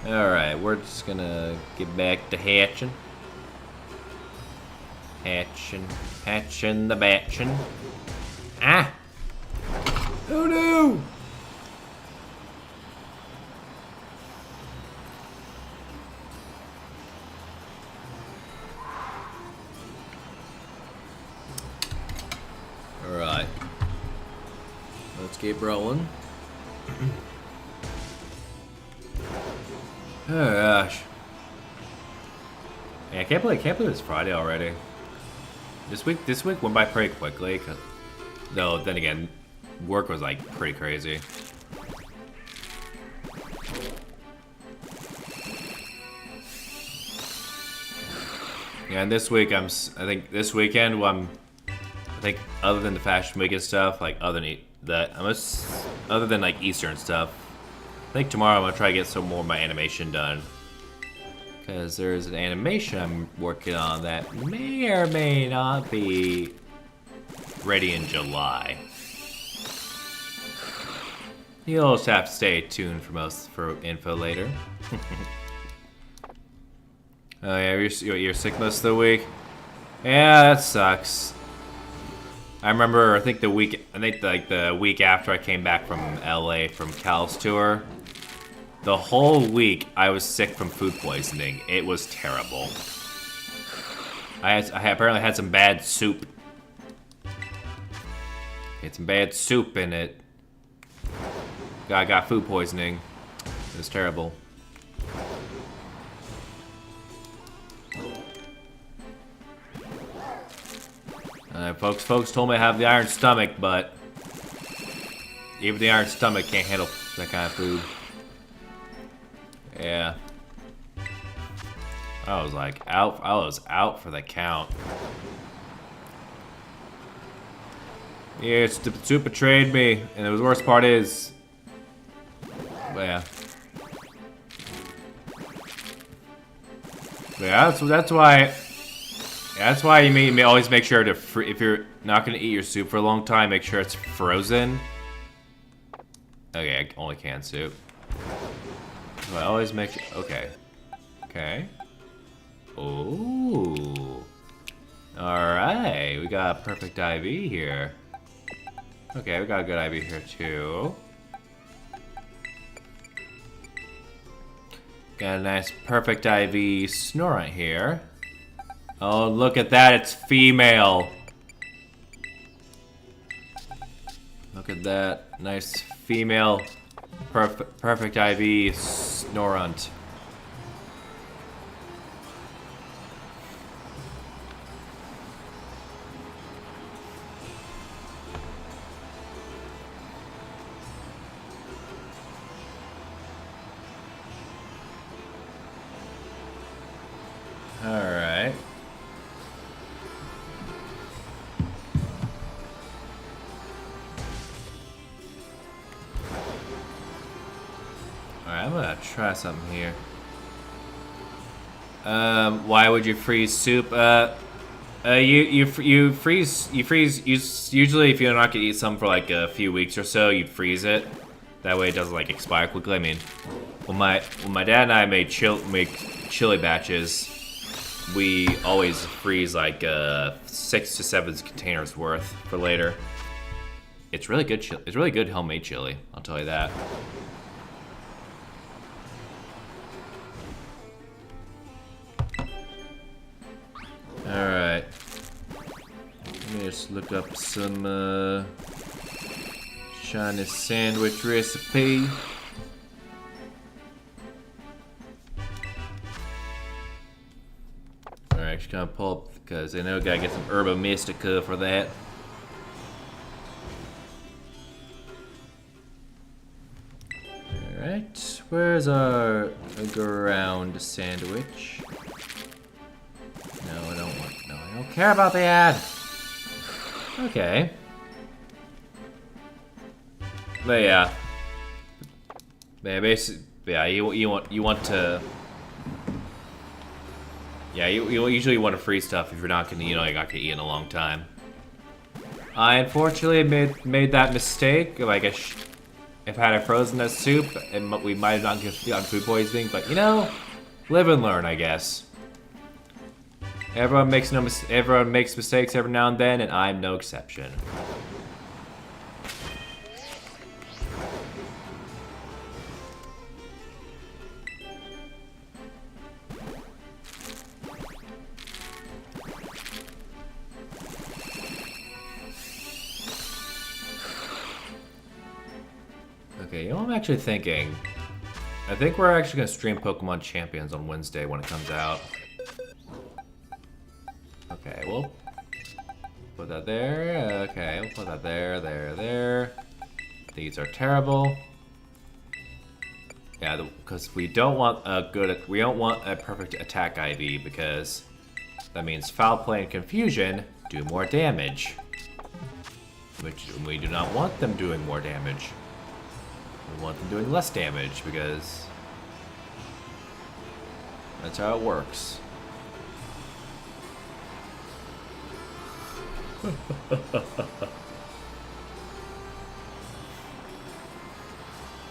Alright, we're just gonna get back to hatching. Hatching the batching. Ah! Oh no! Alright. Let's keep rolling. Oh gosh. Yeah, I can't believe it's Friday already. This week went by pretty quickly. Though then again, work was like pretty crazy. Yeah, and this week I think this weekend I think other than the Fashion Week and stuff, like other than like Easter and stuff, I think tomorrow I'm gonna try to get some more of my animation done. Because there's an animation I'm working on that may or may not be ready in July. You'll just have to stay tuned for info later. Oh yeah, you're sick most of the week? Yeah, that sucks. I remember, I think the week after I came back from LA from Cal's tour, the whole week I was sick from food poisoning. It was terrible. I apparently had some bad soup. Had some bad soup in it. I got food poisoning. It was terrible. Folks told me I have the iron stomach, but even the iron stomach can't handle that kind of food. Yeah. I was like out. I was out for the count. Yeah, soup betrayed me, and the worst part is, yeah. Yeah, that's why. Yeah, that's why you always make sure to if you're not gonna eat your soup for a long time, make sure it's frozen. Okay, only canned soup. So I always make sure. Okay. Okay. Ooh. Alright, we got a perfect IV here. Okay, we got a good IV here too. Got a nice perfect IV Snorant here. Oh, look at that, it's female. Look at that, nice female perfect IV Snorant. Alright. Alright, I'm gonna try something here. Why would you freeze soup? You freeze usually if you're not gonna eat something for like a few weeks or so, you'd freeze it. That way it doesn't like expire quickly. I mean, when my dad and I make chili batches, we always freeze like 6 to 7 containers worth for later. It's really good. It's really good homemade chili. I'll tell you that. All right. Let me just look up some Chinese sandwich recipe. Alright, just gonna pull up because I know I gotta get some Herba Mystica for that. Alright, where's our ground sandwich? No, I don't want care about the ad. Okay. But yeah. Yeah, basically, yeah, you want to. Yeah, you usually want to freeze stuff if you're not gonna, you're not gonna eat in a long time. I unfortunately made that mistake. Like, if I had frozen that soup, we might have not gotten food poisoning. But you know, live and learn, I guess. Everyone makes mistakes every now and then, and I'm no exception. Okay, you know what I'm actually thinking? I think we're actually going to stream Pokemon Champions on Wednesday when it comes out. Okay, we'll put that there. Okay, we'll put that there. These are terrible. Yeah, because we don't want a perfect attack IV, because that means foul play and confusion do more damage. Which we do not want them doing more damage. We want them doing less damage, because that's how it works.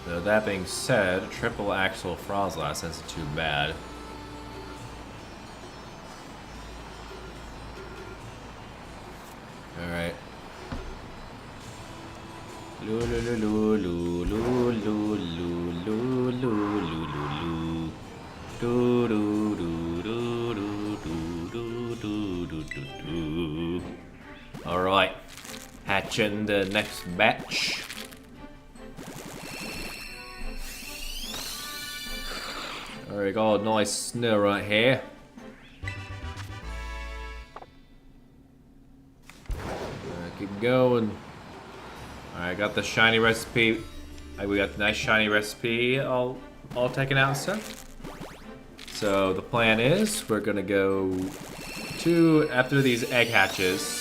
So that being said, triple axle Frozlass isn't too bad. Alright. Alright. Hatching the next batch. Alright, got a nice snow right here. Keep going. Alright, got the shiny recipe. We got the nice shiny recipe all taken out and stuff. So the plan is we're gonna go after these egg hatches.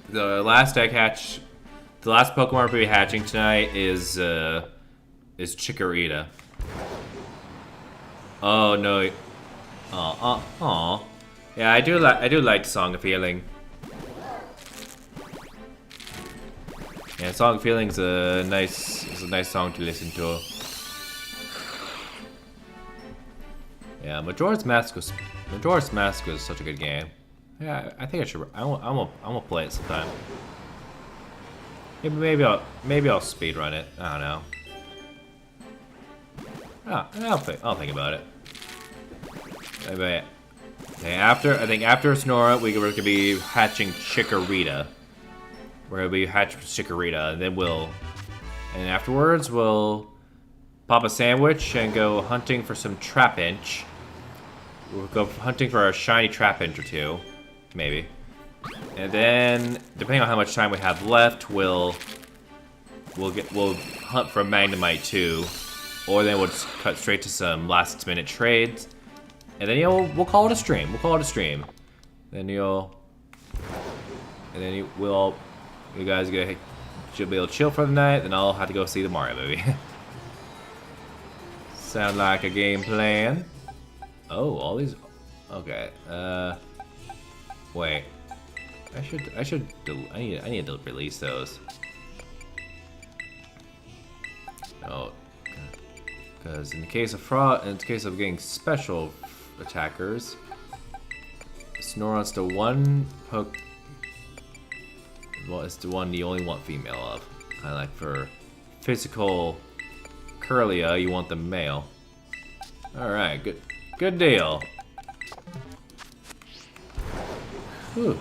The last egg hatch, the last Pokemon we'll be hatching tonight is Chikorita. Oh no. Yeah, I do like Song of Healing. Yeah, Song of Healing is a nice song to listen to. Yeah, Majora's Mask was such a good game. Yeah, I think I should. I'm gonna play it sometime. Maybe I'll speedrun it. I don't know. I'll think about it. Okay, I think after Sonora, we're gonna be hatching Chikorita. We're gonna be hatching Chikorita, and then afterwards we'll pop a sandwich and go hunting for some Trapinch. We'll go hunting for a shiny Trapinch or two, maybe. And then, depending on how much time we have left, we'll hunt for Magnemite too. Or then we'll just cut straight to some last-minute trades, and then we'll call it a stream. Then you guys should be able to chill for the night. Then I'll have to go see the Mario movie. Sound like a game plan? Oh, all these. Okay. Wait. I need to release those. Oh. Because in the case of getting special attackers, Snorunt's the one poke. Well, it's the one you only want female of. Kind of like for physical Curlia, you want the male. All right, good deal. Whew.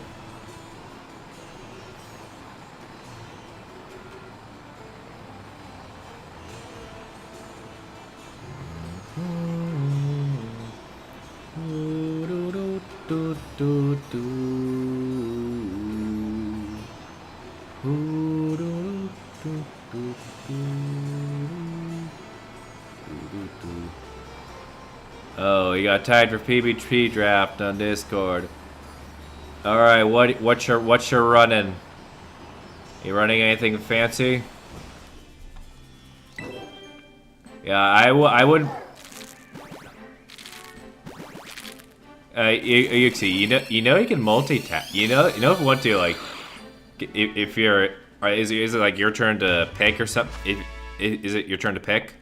Oh, you got tagged for PvP draft on Discord. All right, what's your running? You running anything fancy? Yeah, I would. Yuxi, you know you can multitask. You know if you want to, like, if you're, is it like your turn to pick or something? Is it your turn to pick?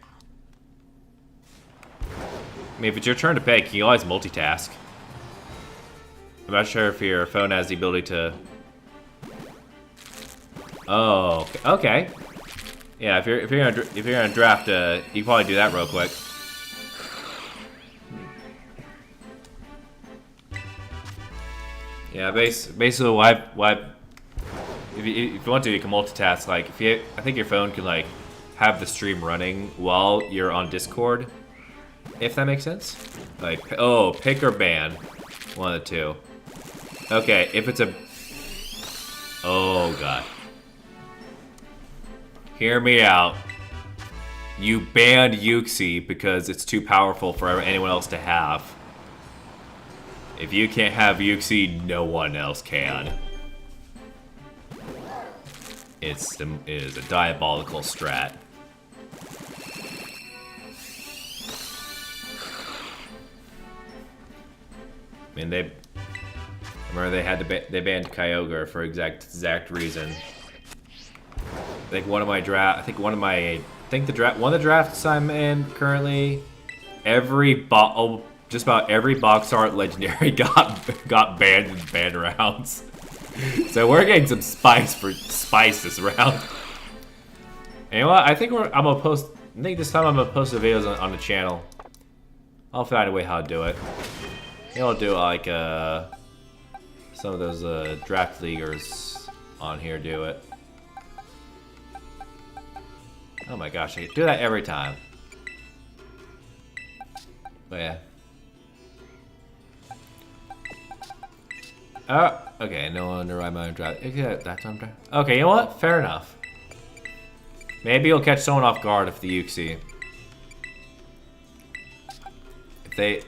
I mean, if it's your turn to pick, you can always multitask. I'm not sure if your phone has the ability to. Oh, okay. Yeah, if you're gonna draft, you can probably do that real quick. Yeah, basically, why if you want to, you can multitask. Like, I think your phone can like have the stream running while you're on Discord, if that makes sense. Like, oh, pick or ban, one of the two. Okay, if it's a, oh god, hear me out. You banned Yuxi because it's too powerful for anyone else to have. If you can't have Yuxi, no one else can. It is a diabolical strat. I mean, they banned Kyogre for exact reason. I think one of the drafts I'm in currently, just about every box art legendary got banned in ban rounds. So we're getting some spice this round. And you know what? I think this time I'm gonna post the videos on the channel. I'll find a way how to do it. Maybe I'll do like some of those draft leaguers on here do it. Oh my gosh, I do that every time. But yeah. Oh, okay, no wonder why my draft. Okay, that time draft. Okay, you know what? Fair enough. Maybe you'll catch someone off guard if the Yuxi. If you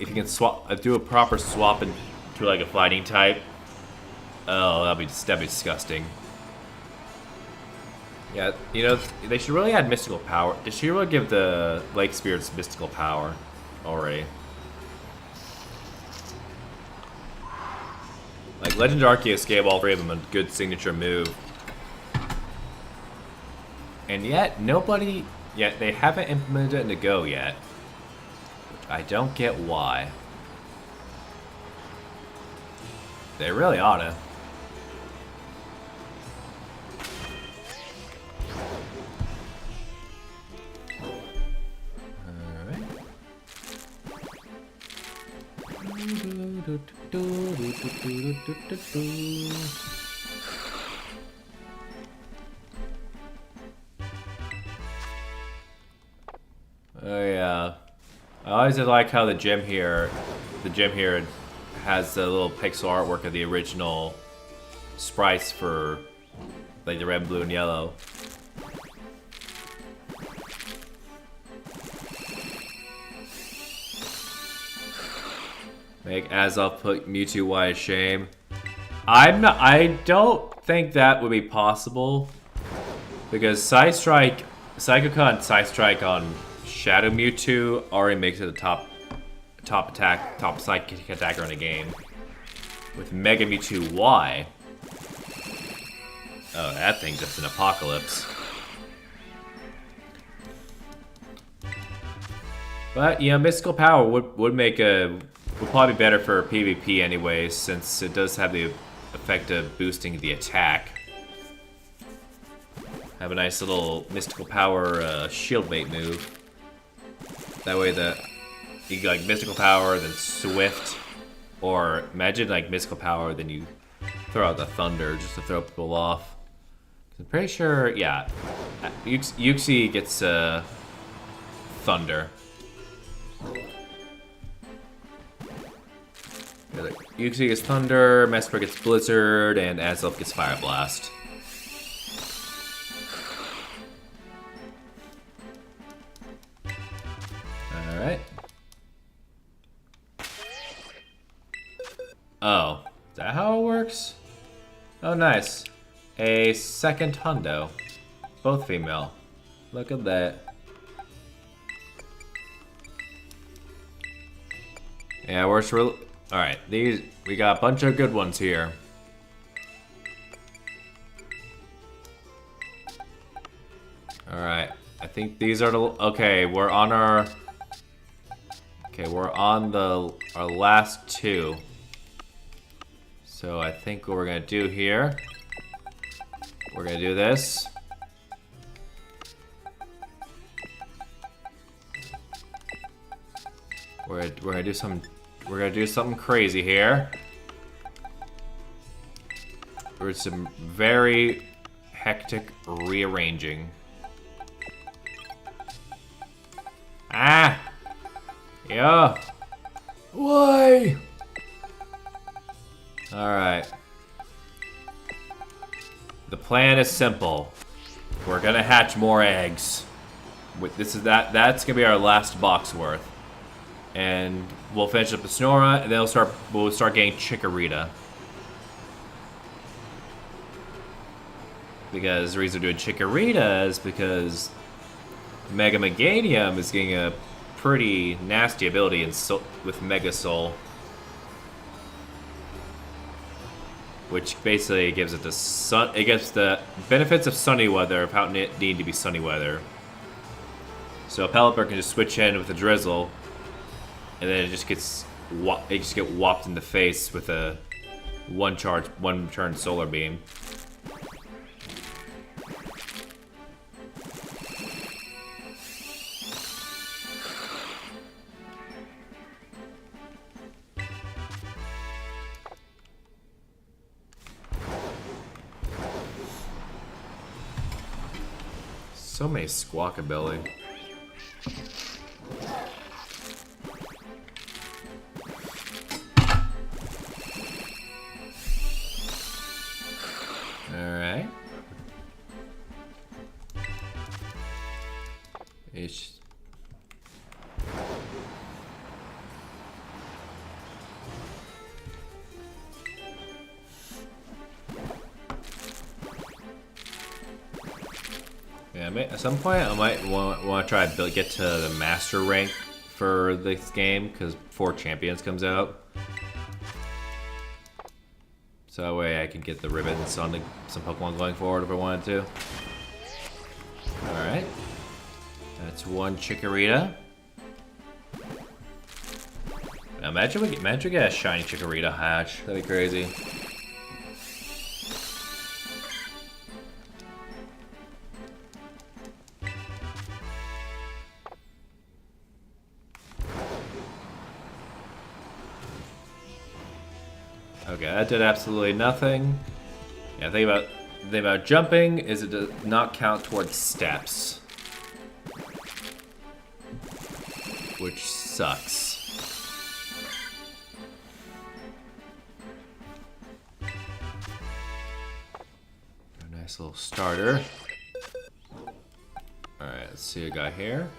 can do a proper swap into like a fighting type. Oh, that'd be disgusting. Yeah, you know, they should really add mystical power. They should really give the Lake Spirits mystical power already. Like, Legend Arceus gave all three of them a good signature move. And yet, they haven't implemented it into Go yet. Which I don't get why. They really oughta. Oh yeah, I always like how the gym here has the little pixel artwork of the original sprites for like the red, blue, and yellow. Make Azoth put Mewtwo Y to shame. I don't think that would be possible because Psystrike, Psycho-Cut and Psystrike on Shadow Mewtwo already makes it the top psychic attacker in the game. With Mega Mewtwo Y, oh, that thing's just an apocalypse. But yeah, mystical power would probably be better for PvP anyways, since it does have the effect of boosting the attack. Have a nice little mystical power shield bait move. That way you get like mystical power, then swift, or imagine like mystical power, then you throw out the thunder just to throw people off. I'm pretty sure, yeah, Yuxi gets thunder. Yuxi gets Thunder, Mesper gets Blizzard, and Azelf gets Fire Blast. Alright. Oh, is that how it works? Oh, nice. A second hundo. Both female. Look at that. Yeah, works real. Alright, we got a bunch of good ones here. Alright, I think these are the. Okay, we're on our. Okay, we're on our last two. So I think what we're gonna do here. We're gonna do this. We're gonna do some. We're gonna do something crazy here. There's some very hectic rearranging. Ah! Yeah! Why? Alright. The plan is simple. We're gonna hatch more eggs. That's gonna be our last box worth. And we'll finish up the Snora, and then we'll start getting Chikorita. Because the reason we're doing Chikorita is because Mega Meganium is getting a pretty nasty ability with Mega Soul. Which basically gives it it gives the benefits of sunny weather without needing to be sunny weather. So a Pelipper can just switch in with a drizzle, and then it just gets whopped in the face with a one turn solar beam. So many Squawkabilly. Alright. Yeah, at some point I might want to try to get to the master rank for this game because 4 Champions comes out. So that way I can get the ribbons on some Pokemon going forward if I wanted to. Alright. That's one Chikorita. Now imagine we get a shiny Chikorita hatch. That'd be crazy. Okay, that did absolutely nothing. Yeah, the thing about jumping is it does not count towards steps. Which sucks. A nice little starter. Alright, let's see what I got here.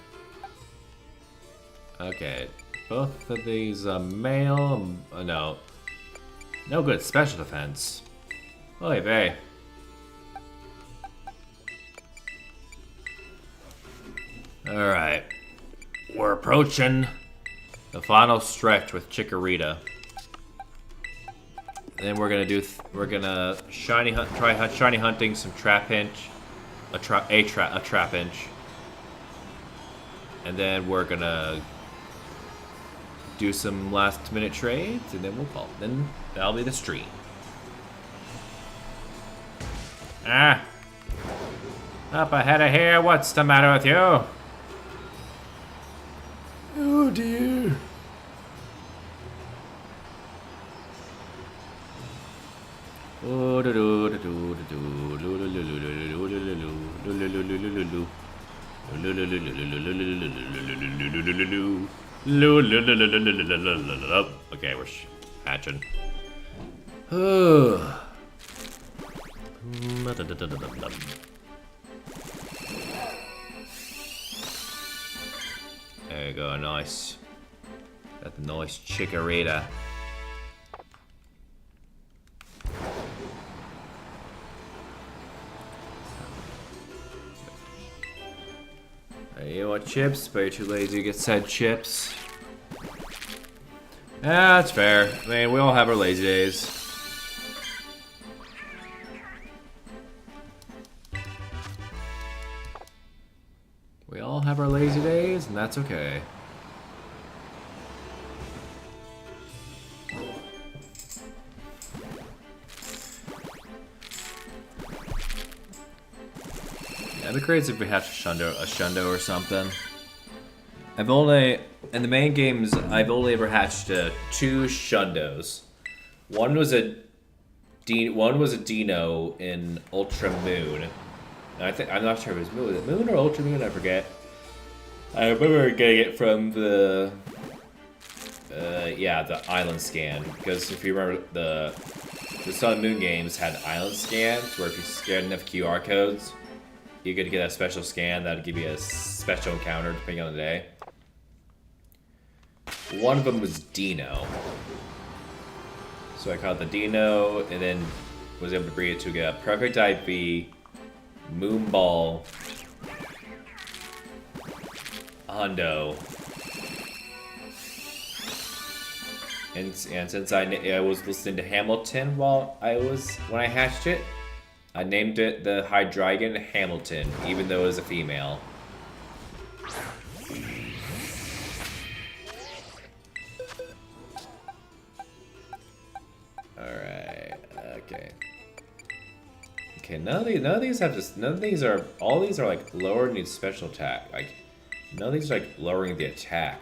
Okay, both of these male. No. No good special defense. Oy vey. Alright. We're approaching the final stretch with Chikorita. And then we're gonna try shiny hunting some Trapinch, a Trapinch. And then we're gonna do some last minute trades, and then we'll call it. Then that'll be the stream. Ah! Up ahead of here, what's the matter with you? Oh dear. Okay, we're hatching. There you go, nice. Got the nice Chikorita. You want chips, but you're too lazy to get said chips. Yeah, that's fair. I mean, we all have our lazy days. We all have our lazy days, and that's okay. I'd be crazy if we had a shundo or something. I've only, in the main games, I've only ever hatched 2 shundos. One was a Dino in Ultra Moon. And I'm not sure if it was Moon or Ultra Moon, I forget. I remember getting it from the island scan, because if you remember the Sun and Moon games had island scans where if you scanned enough QR codes, you could get a special scan that would give you a special encounter depending on the day. One of them was Dino. So I caught the Dino and then was able to breed it to get a perfect IV, Moonball, Hundo. And since I was listening to Hamilton when I hatched it, I named it the Hydreigon Hamilton, even though it was a female. Alright, okay. Okay, none of these are all these are like lowering the special attack. Like, none of these are like lowering the attack.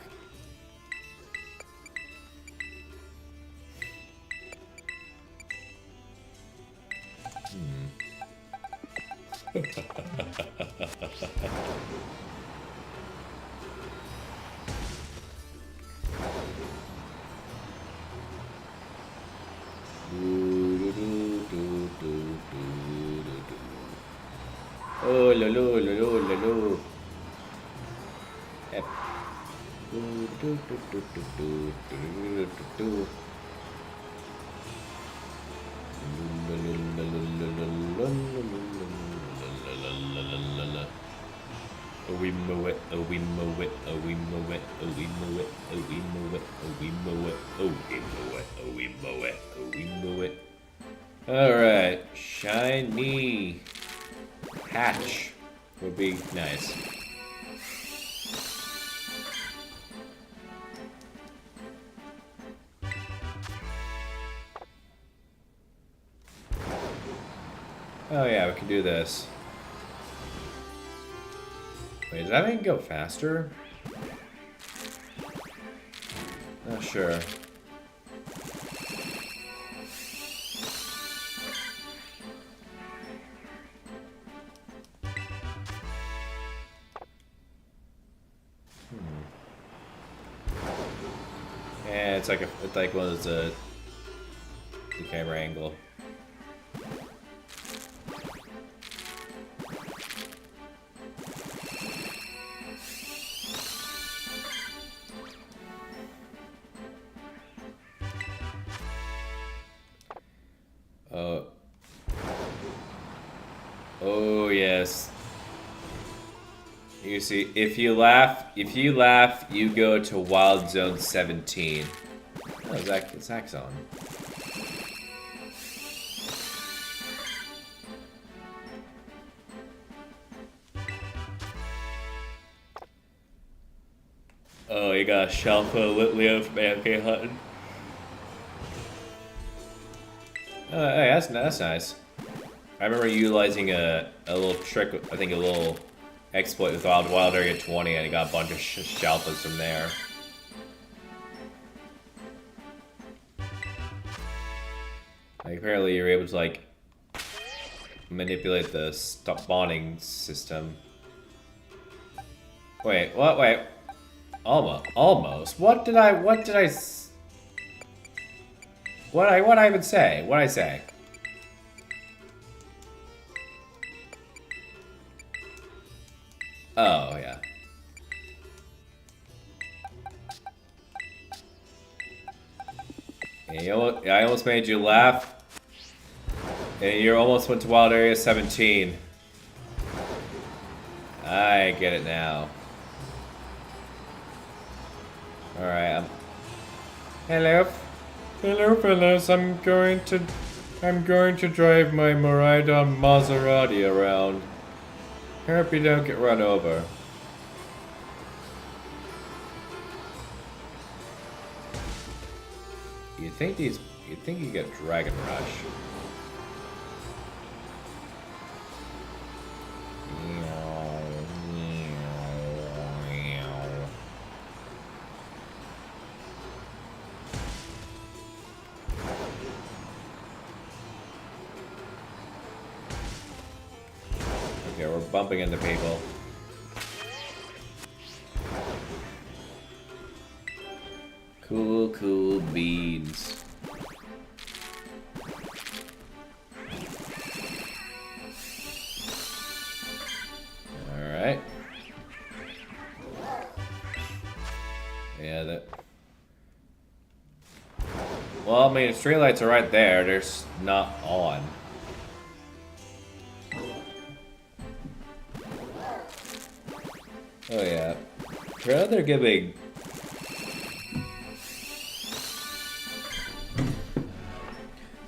Oh, lolo. Ep. Oh, we mow it, oh, we mow it, oh, we mow it, oh, we mow it, oh, we mow it, oh, we mow it, oh, we mow it, oh, we mow it, oh, we mow it. Alright, shiny hatch would be nice. Oh yeah, we can do this. Wait, does that make it go faster? Not sure. Yeah, it's like one of those the camera angle. Oh yes. You see, if you laugh, you go to Wild Zone 17. Oh, it's Axon. Oh, you got a Shalpa Leo from AFK hunting. Hey, that's nice. I remember utilizing a little trick, I think a little exploit with Wild Area 20, and I got a bunch of Shalpas from there. Like, apparently you're able to, like, manipulate the spawning system. Wait, what? Wait. Almost. What did I even say? What'd I say? Oh, yeah. I almost made you laugh. And you almost went to Wild Area 17. I get it now. Alright, hello. Hello, fellas. I'm going to drive my Maridon Maserati around. Hope you don't get run over. You'd think you get Dragon Rush. Okay, we're bumping into people. Cool beans. Alright. Yeah, that... Well, I mean, street lights are right there. They're just not on. Oh, yeah. Apparently they're giving...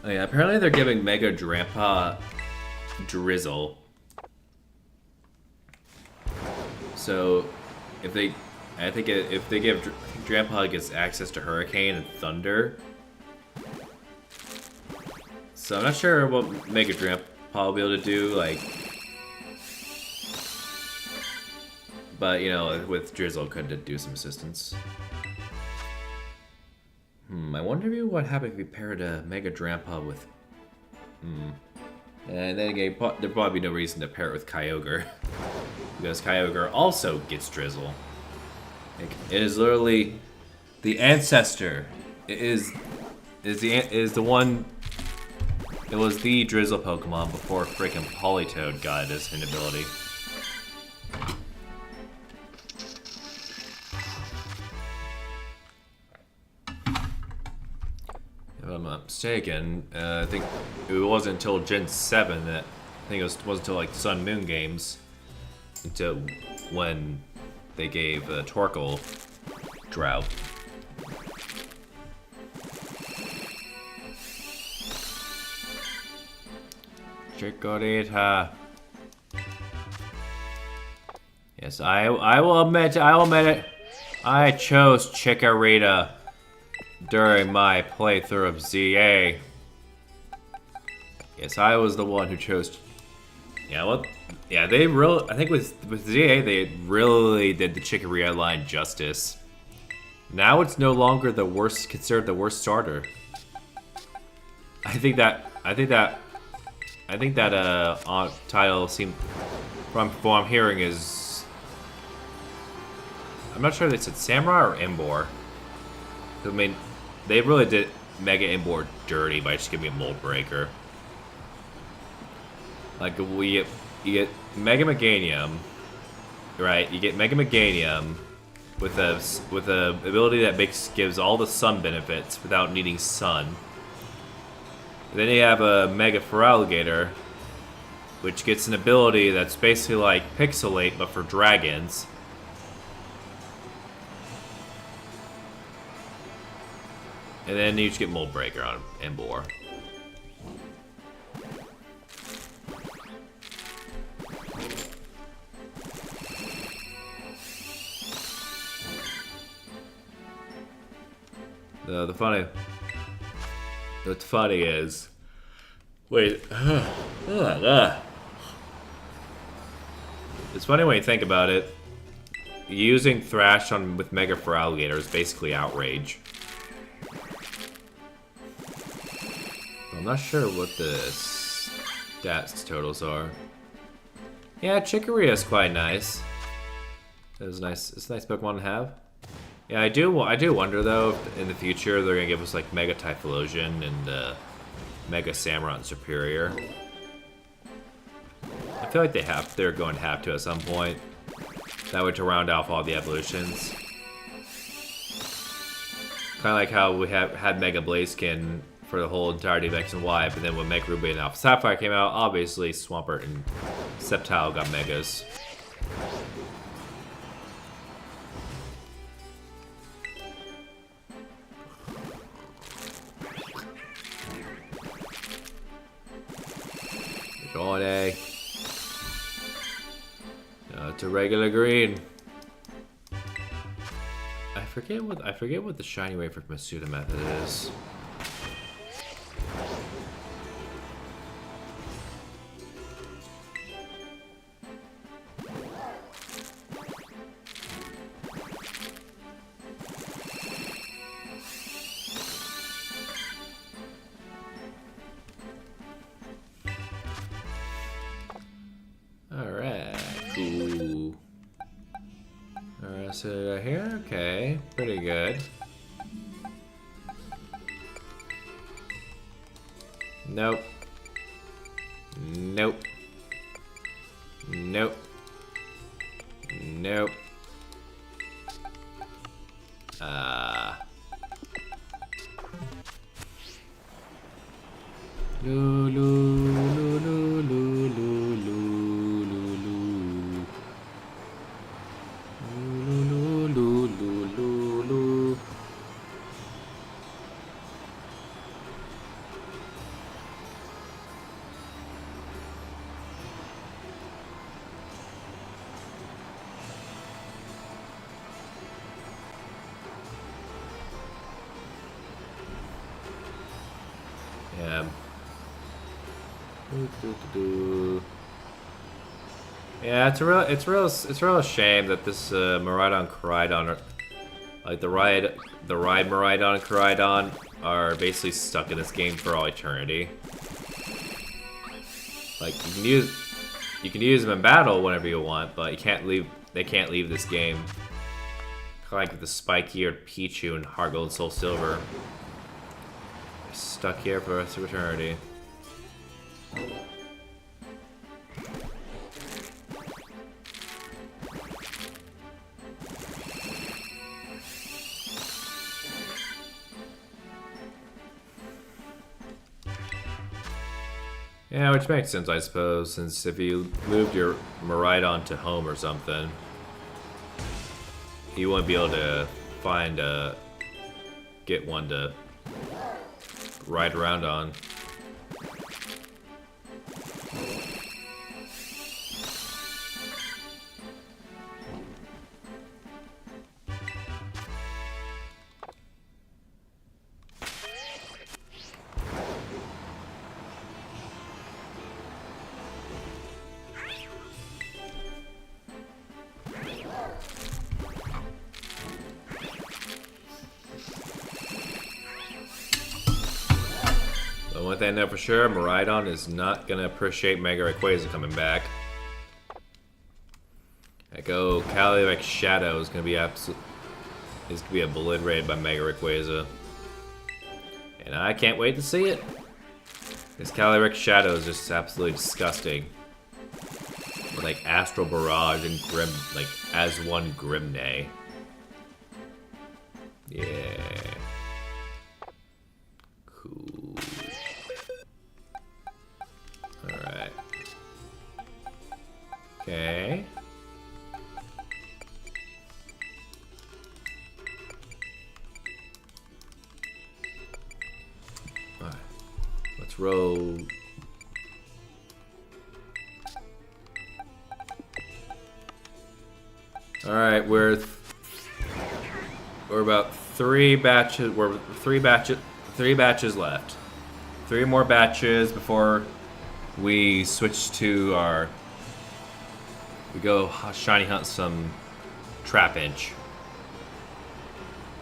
Oh, yeah. Apparently they're giving Mega Drampa Drizzle. So, if they... I think if they give Drampa gets access to Hurricane and Thunder. So I'm not sure what Mega Drampa will be able to do, like... But, you know, with Drizzle, could do some assistance. I wonder what happened if we paired a Mega Drampa with... And then again, there'd probably be no reason to pair it with Kyogre. Because Kyogre also gets Drizzle. It is literally the ancestor. It is the one... It was the Drizzle Pokemon before freaking Politoed got his ability. If I'm not mistaken, I think it wasn't until Gen 7 that I think it wasn't until like Sun Moon games until when they gave Torkoal Drought. Chikorita. Yes, I will admit it. I chose Chikorita during my playthrough of ZA. Yes, I was the one who chose. Yeah, well, yeah, they really. I think with ZA they really did the Chikorita line justice. Now it's no longer the worst, considered the worst starter. I think that title seemed, from what I'm hearing, is... I'm not sure if they said Samurai or Embor. I mean, they really did Mega Embor dirty by just giving me a Mold Breaker. Like, you get Mega Meganium, right? You get Mega Meganium with a ability that gives all the sun benefits without needing sun. Then you have a Mega Feraligatr, which gets an ability that's basically like Pixelate, but for dragons. And then you just get Mold Breaker on Embor. What's funny is, wait, it's funny when you think about it. Using Thrash with Mega Feraligatr is basically outrage. I'm not sure what the stats totals are. Yeah, Chikorita is quite nice. It's a nice Pokemon to have. Yeah, I do wonder though if in the future they're gonna give us like Mega Typhlosion and Mega Samurott and Superior. I feel like they're going to have to at some point. That way to round off all the evolutions. Kind of like how we had Mega Blaziken for the whole entirety of X and Y, but then when Mega Ruby and Alpha Sapphire came out, obviously Swampert and Sceptile got Megas. Going A. No, it's a regular green. I forget what the shiny wafer from Masuda method is. Alright, cool. Alright, so here, okay, pretty good. Nope. Nope. Nope. Nope. Yeah. Yeah, it's a real shame that this Miraidon Koraidon, like the ride Miraidon and Koraidon, are basically stuck in this game for all eternity. Like you can use them in battle whenever you want, but you can't leave. They can't leave this game. Kind of like the spike-eared Pichu and Heart Gold Soul Silver. They're stuck here for the rest of eternity. Yeah, which makes sense, I suppose, since if you moved your Miraidon to home or something, you wouldn't be able to get one to ride around on. One thing I know for sure, Miraidon is not gonna appreciate Mega Rayquaza coming back. Echo Calyrex Shadow is gonna be obliterated by Mega Rayquaza. And I can't wait to see it. This Calyrex Shadow is just absolutely disgusting. With like Astral Barrage and Grim, like as one Grimnay. Yeah. Cool. Alright. Okay. Alright. Let's roll. Alright, we're about three batches left. 3 more batches before we switch to we go shiny hunt some Trapinch.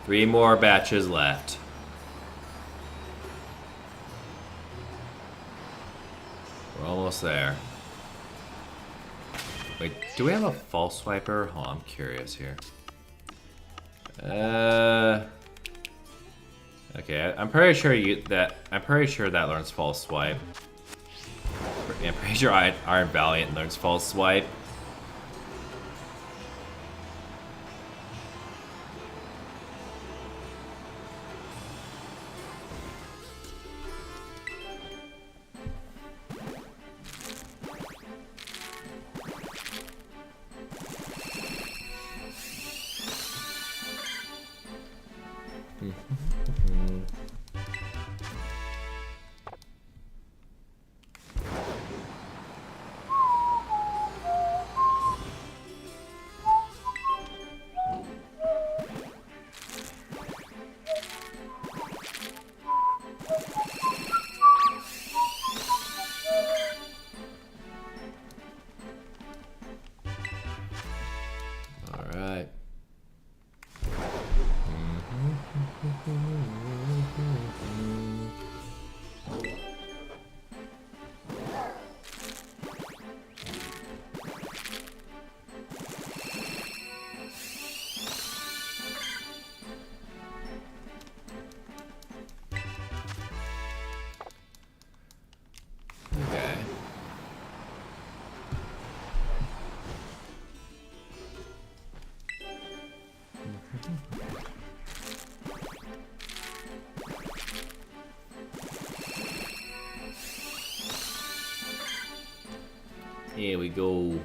3 more batches left. We're almost there. Wait, do we have a false swiper? Oh, I'm curious here. Okay, I'm pretty sure that learns false swipe. I'm pretty sure Iron Valiant learns false swipe. Here we go.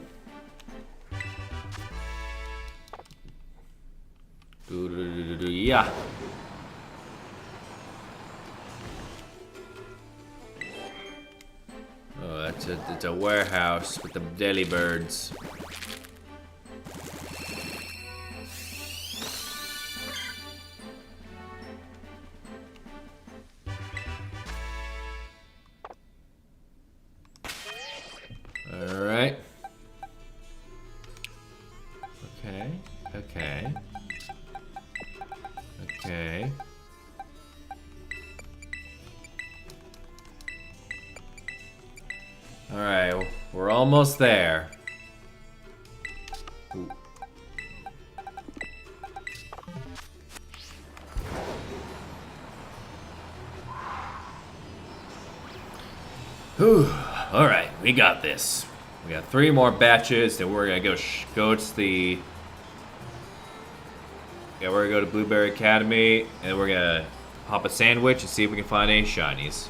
Yeah. Oh, it's a warehouse with the deli birds. All right. Okay. Okay. Okay. Alright, we're almost there. Ooh. Whew. Alright, we got this. We got 3 more batches, then we're gonna go to the... Yeah, we're gonna go to Blueberry Academy, and we're gonna pop a sandwich and see if we can find any shinies.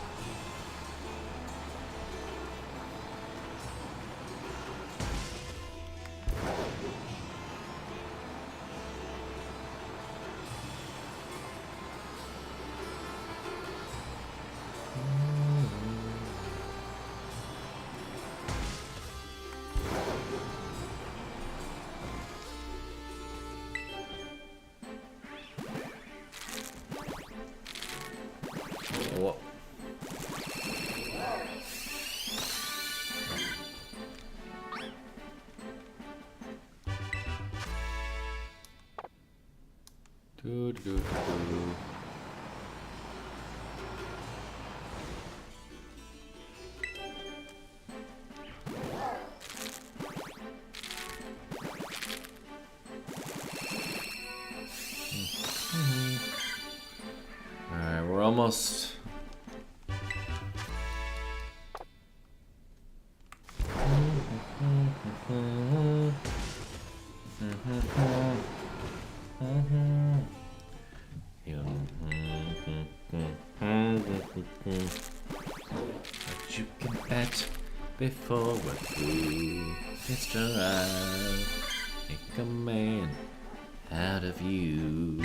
Whoa. Alright, we're almost... But you can bet before we're through, Mr. I'll make a man out of you.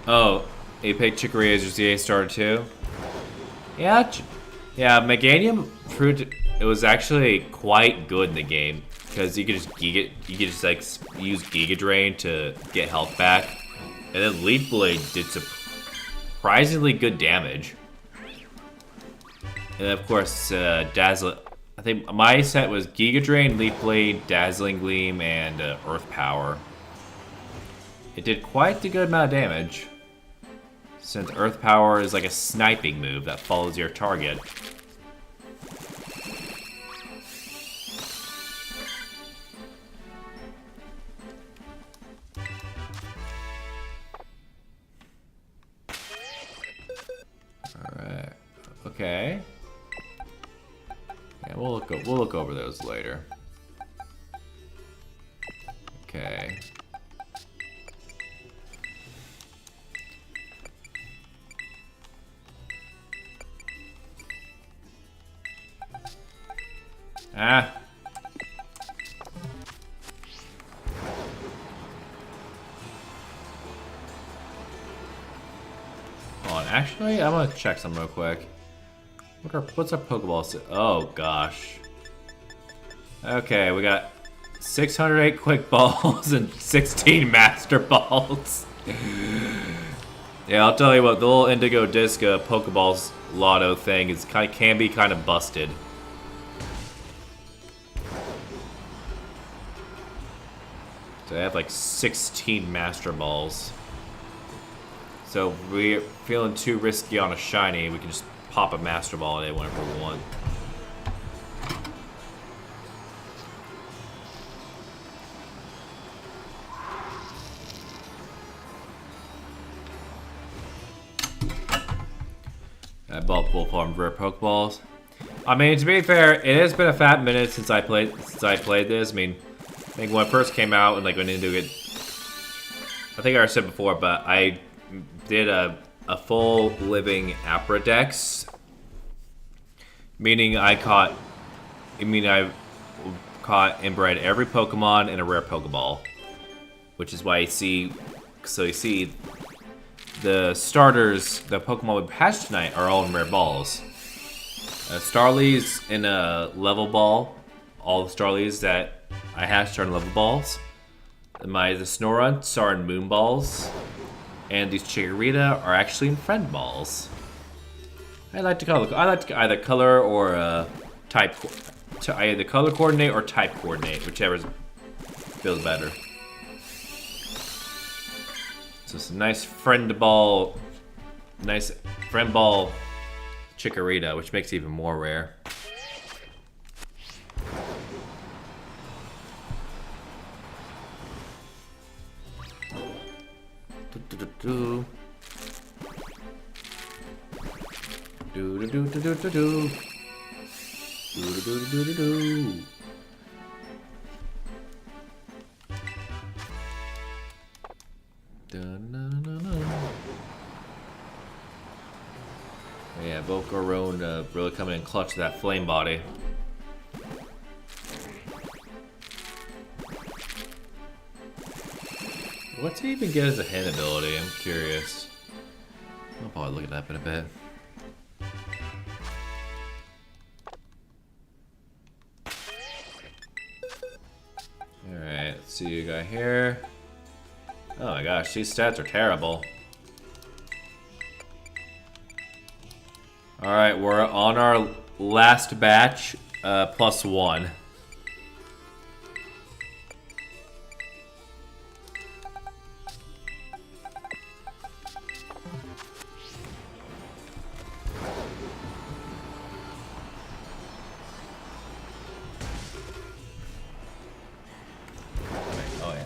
Oh, Apex Chicory is your CA starter too? Yeah, yeah, Meganium proved it was actually quite good in the game because you could just like use Giga Drain to get health back, and then Leaf Blade did surprisingly good damage. And of course, Dazzle. I think my set was Giga Drain, Leaf Blade, Dazzling Gleam, and Earth Power. It did quite a good amount of damage, since Earth Power is like a sniping move that follows your target. Alright. Okay. Yeah, we'll look over those later. Okay. Ah. Hold on, actually, I'm gonna check something real quick. What's our Pokeball? Oh gosh. Okay, we got 608 Quick Balls and 16 Master Balls. Yeah, I'll tell you what, the little Indigo Disc Pokeballs Lotto thing can be kind of busted. So I have like 16 Master Balls. So if we're feeling too risky on a shiny, we can just pop a Master Ball at it whenever we want. I bought Bull Farm rare Pokeballs. I mean, to be fair, it has been a fat minute since I played this. I mean, I think when it first came out and like went into it, I think I said before, but I did a full living Apradex, meaning I caught and bred every Pokemon in a rare Pokeball, which is why you see. So you see, the starters, the Pokemon we hatched tonight, are all in rare balls. Starly's in a level ball. All the Starlies that I hatched are in level balls. The Snorunts are in moon balls. And these Chikorita are actually in friend balls. I like to either color or type, to either color coordinate or type coordinate, whichever feels better. So it's a nice friend ball Chikorita, which makes it even more rare. Do do do do do do do do do do do do do. Yeah, Volcarona really coming in clutch to that flame body. What's he even get as a hit ability? I'm curious. I'll probably look it up in a bit. Alright, let's see you got here. Oh my gosh, these stats are terrible. Alright, we're on our last batch, +1.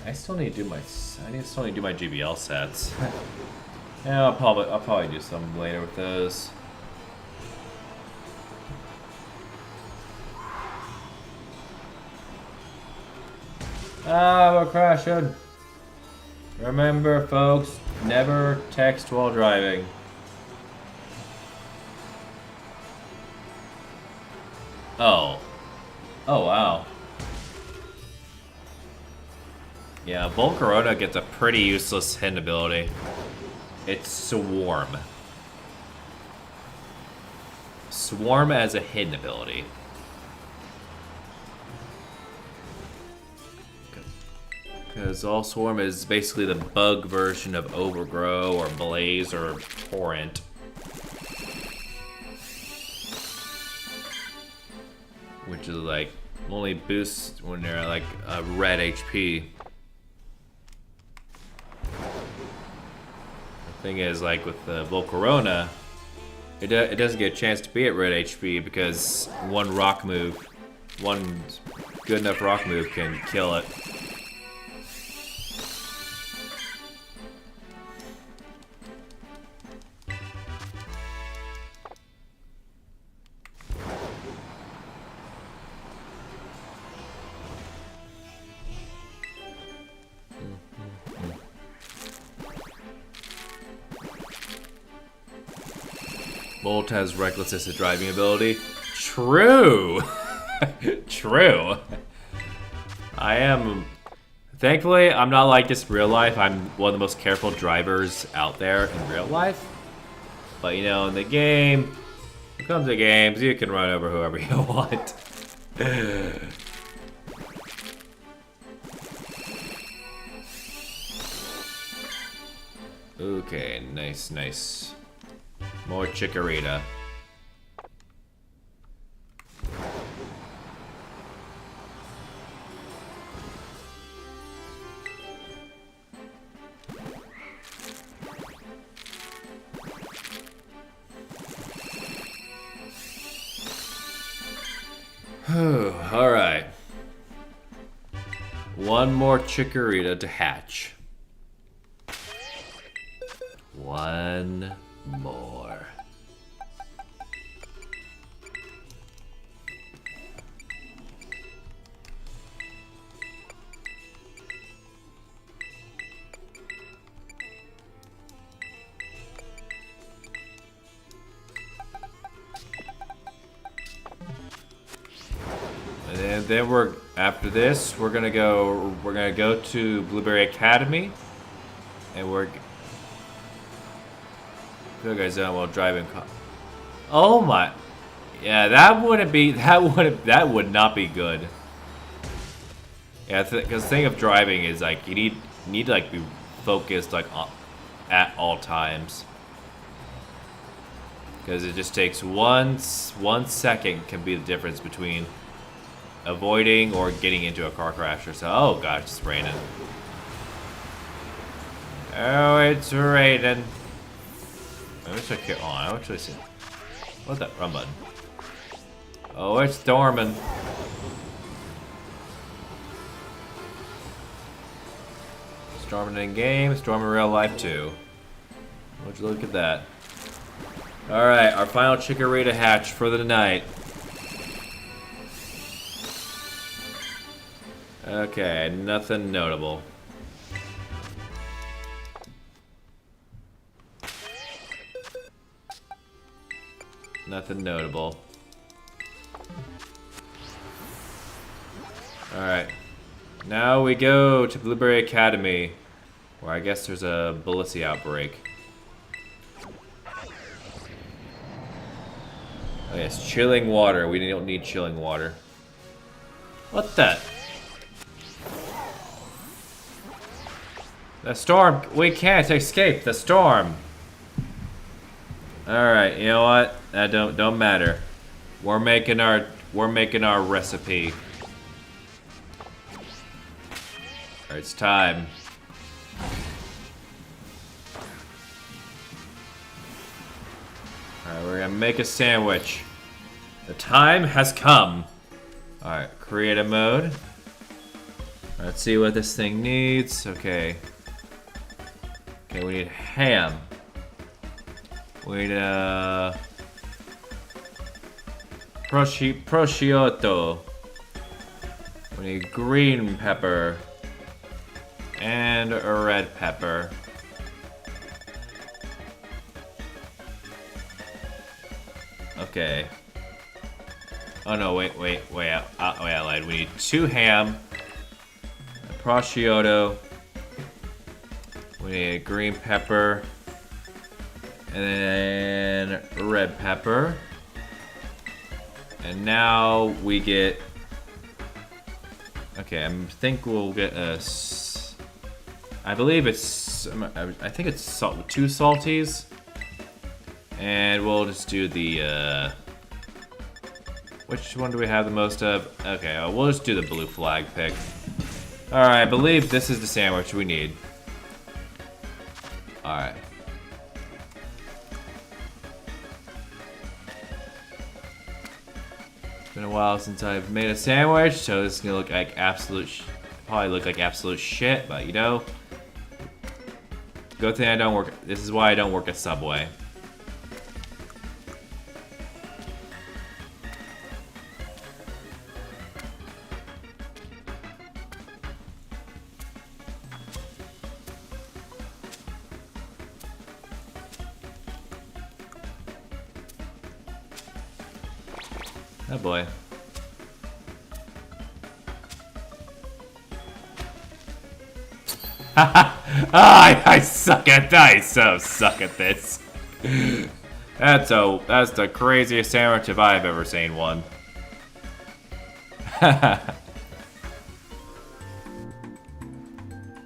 I still need to do my GBL sets. Yeah, I'll probably do some later with those. Ah, we're crashing. Remember, folks, never text while driving. Oh. Oh, wow. Yeah, Volcarona gets a pretty useless hidden ability. It's Swarm. Swarm as a hidden ability. Because all Swarm is basically the bug version of Overgrow or Blaze or Torrent. Which is like, only boosts when they're like a red HP. The thing is, like with the Volcarona, it doesn't get a chance to be at red HP because one good enough rock move can kill it. Bolt has reckless assisted driving ability. True! True. Thankfully, I'm not like this in real life. I'm one of the most careful drivers out there in real life. But you know, in the game, when it comes to games, you can run over whoever you want. Okay, nice, nice. More Chikorita. All right. One more Chikorita to hatch. One more. then we're after this we're gonna go to Blueberry Academy, and we're go guys down while driving. Oh my, yeah, that would not be good. Yeah, because the thing of driving is like you need to like be focused like at all times. Because it just takes one second can be the difference between avoiding or getting into a car crash or so. Oh gosh, it's raining. Oh, it's raining. Let me check here. Oh, I actually see. What's that run button? Oh, it's storming. Storming in game, storming in real life too. Would you look at that? Alright, our final Chikorita hatch for the night. Okay, nothing notable. Nothing notable. Alright. Now we go to Blueberry Academy, where I guess there's a Bullisy outbreak. Oh yes, chilling water. We don't need chilling water. What the? The storm. We can't escape the storm. All right. You know what? That don't matter. We're making our recipe. All right, it's time. Alright, we're gonna make a sandwich. The time has come. Alright, creative mode. Let's see what this thing needs. Okay. Okay, we need ham. We need prosciutto. We need green pepper. And a red pepper. Okay. Oh no, wait, I lied. We need 2 ham, a prosciutto, we need a green pepper, and then red pepper. And now we get... Okay, I think we'll get a... I believe it's... I think it's 2 salties. And we'll just do the, which one do we have the most of? Okay, we'll just do the blue flag pick. Alright, I believe this is the sandwich we need. Alright. It's been a while since I've made a sandwich, so this is gonna look like probably look like absolute shit, but you know. Good thing I don't work, this is why I don't work at Subway. Oh boy. I suck at dice. I suck at this. That's the craziest sandwich if I've ever seen one.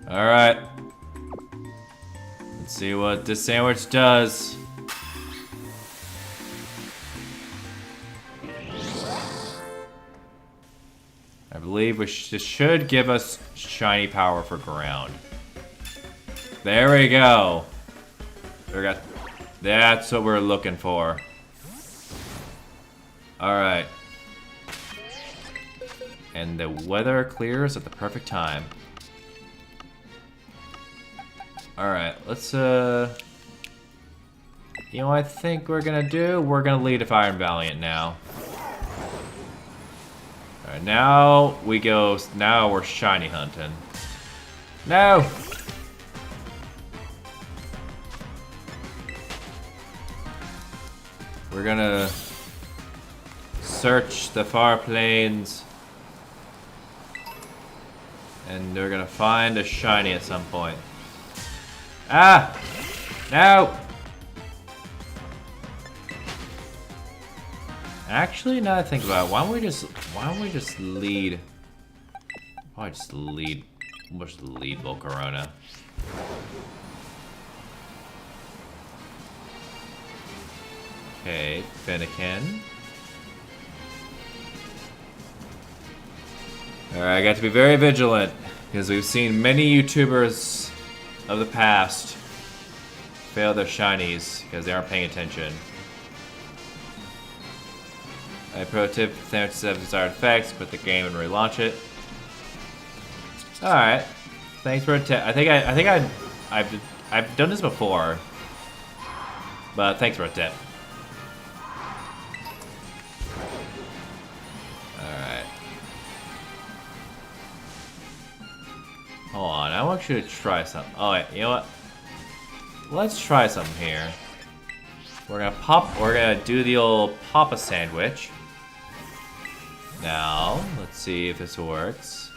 Alright. Let's see what this sandwich does. I believe this should give us shiny power for ground. There we go. That's what we're looking for. Alright. And the weather clears at the perfect time. Alright, let's, you know what I think we're gonna do? We're gonna lead a Iron Valiant now. Alright, now we're shiny hunting. No! We're gonna search the far plains And we're gonna find a shiny at some point. Ah! No! Actually, now that I think about it, why don't we just lead? Probably just lead. We'll just lead Volcarona. Okay, Fennekin. Alright, I got to be very vigilant because we've seen many YouTubers of the past fail their shinies because they aren't paying attention. A pro tip: if sandwiches have desired effects, quit the game and relaunch it. All right, thanks for a tip. I've done this before, but thanks for a tip. All right. Hold on, I want you to try something. Oh wait, you know what? Let's try something here. We're gonna do the old Papa sandwich. Now, let's see if this works.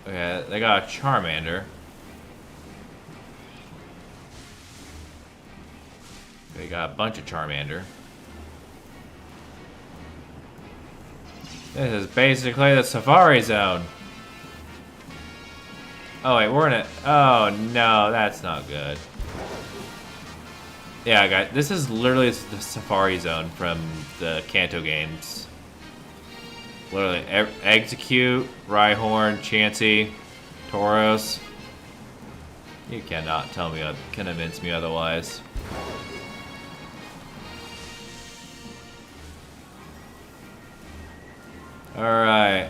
Okay, they got a Charmander. They got a bunch of Charmander. This is basically the Safari Zone. Oh wait, we're in it. Oh no, that's not good. Yeah, guys, this is literally the Safari Zone from the Kanto games. Literally, Execute, Rhyhorn, Chansey, Tauros. You cannot convince me otherwise. All right.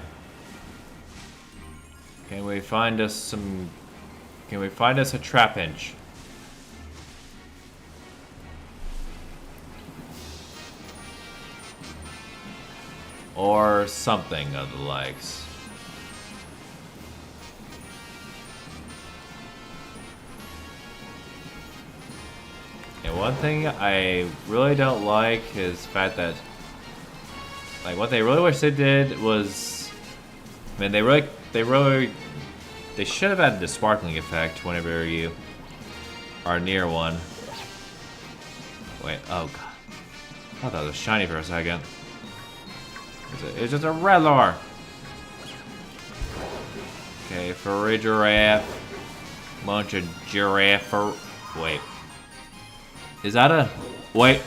Can we find us a Trapinch? Or something of the likes. And one thing I really don't like is the fact that, like, what they really wish they did was, I mean, they should have added the sparkling effect whenever you are near one. Wait, oh god. I thought that was shiny for a second. It's just a Redlor. Okay, for a giraffe. Bunch of giraffe. Wait. Is that a... Wait.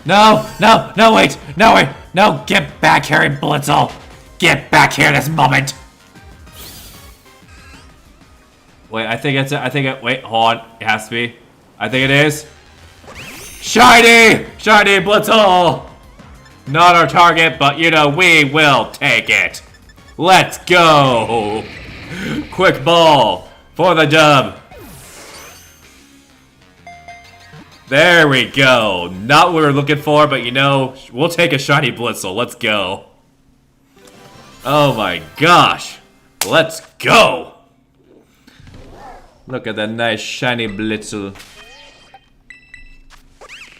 No! No! No, wait! No, wait! No! Get back here, Blitzel! Get back here this moment! Wait, I think it's... wait, hold on. It has to be. I think it is. Shiny! Shiny Blitzel! Not our target, but you know, we will take it. Let's go! Quick ball for the dub. There we go. Not what we were looking for, but you know, we'll take a shiny Blitzel. Let's go. Oh my gosh. Let's go. Look at that nice shiny Blitzel.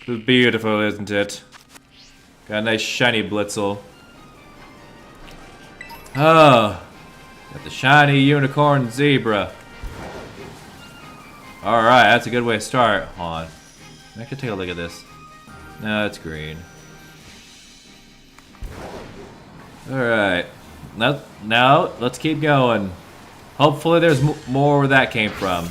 It's beautiful, isn't it? Got a nice shiny Blitzel. Oh, got the shiny unicorn zebra. Alright, that's a good way to start. Hold on. I could take a look at this. No, it's green. Alright. Now, let's keep going. Hopefully there's more where that came from.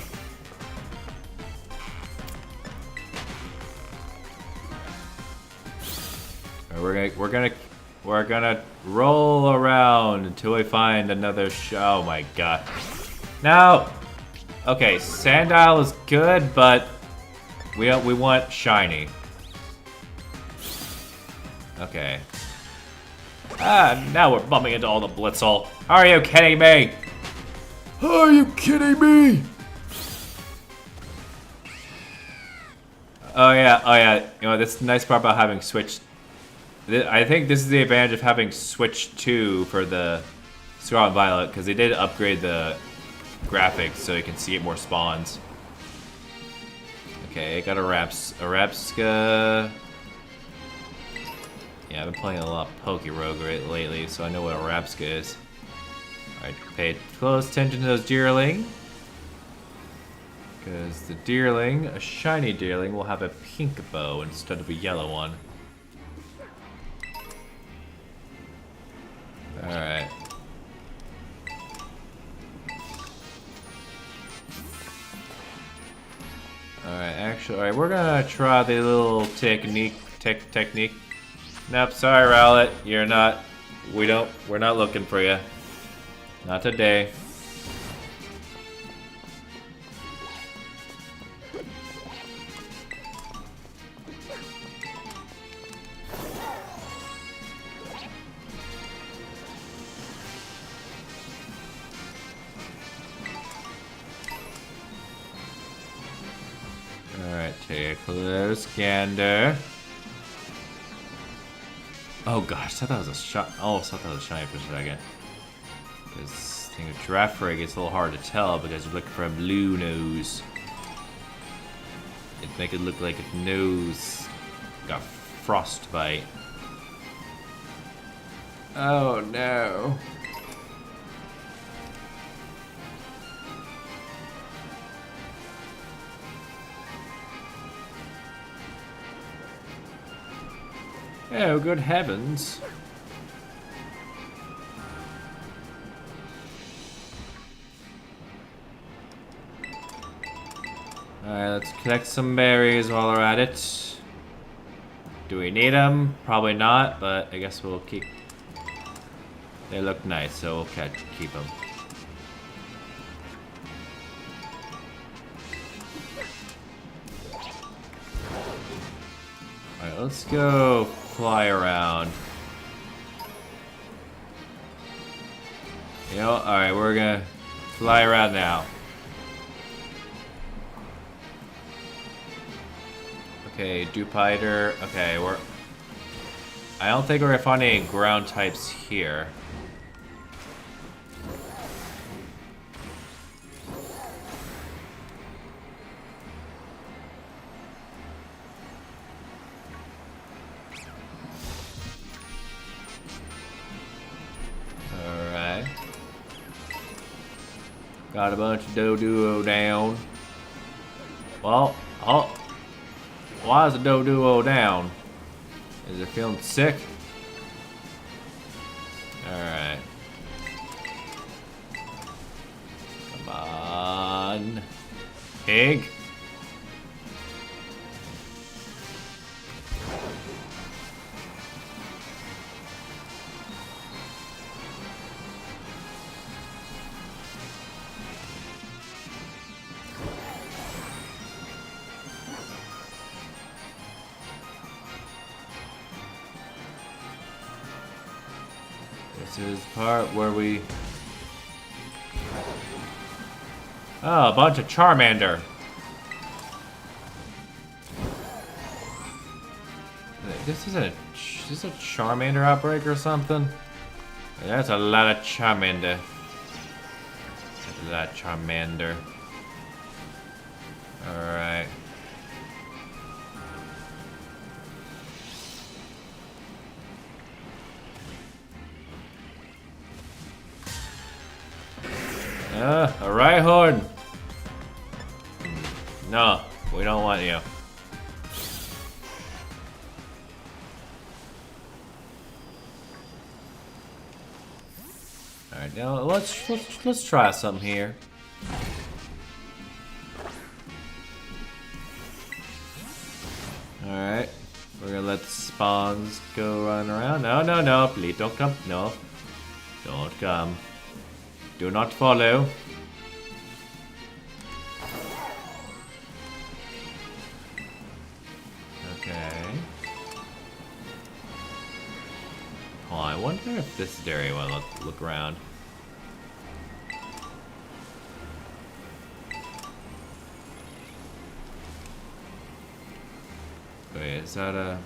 We're gonna roll around until we find another oh my god. Now, okay, Sandile is good, but we want shiny. Okay. Ah, now we're bumping into all the Blitzel. Are you kidding me? Are you kidding me? Oh yeah. You know, that's the nice part about having switched. I think this is the advantage of having Switch 2 for the Scarlet and Violet, because they did upgrade the graphics so you can see it more spawns. Okay, got a Rapska. Yeah, I've been playing a lot of Poke Rogue lately, so I know what a Rapska is. Alright, pay close attention to those Deerling. Because the Deerling, a shiny Deerling, will have a pink bow instead of a yellow one. Alright. Alright, we're gonna try the little technique. Nope, sorry, Rowlet. You're not. We're not looking for you. Not today. Alright, take a close gander. Oh gosh, I thought that was a shot. Oh, I thought that was a shiny for a second. Because I think with Giraffe Rig, it's a little hard to tell because you're looking for a blue nose. It'd make it look like its nose got frostbite. Oh no. Oh, good heavens. Alright, let's collect some berries while we're at it. Do we need them? Probably not, but I guess we'll keep... They look nice, so we'll keep them. Alright, let's go fly around. You know, alright, we're gonna fly around now. Okay, Dupiter. Okay, I don't think we're gonna find any ground types here. Alright. Got a bunch of Doduo down. Well, oh. Why is the Doduo down? Is it feeling sick? Alright. Come on. Pig. This is the part where we... Oh, a bunch of Charmander. This is a Charmander outbreak or something? That's a lot of Charmander. That's a lot of Charmander. Alright. A Rhyhorn! No, we don't want you. Alright, now let's try something here. Alright. We're gonna let the spawns go run around. No, please don't come. No. Don't come. Do not follow. Okay. Oh, I wonder if this is the area I want to look around. Wait, is that a...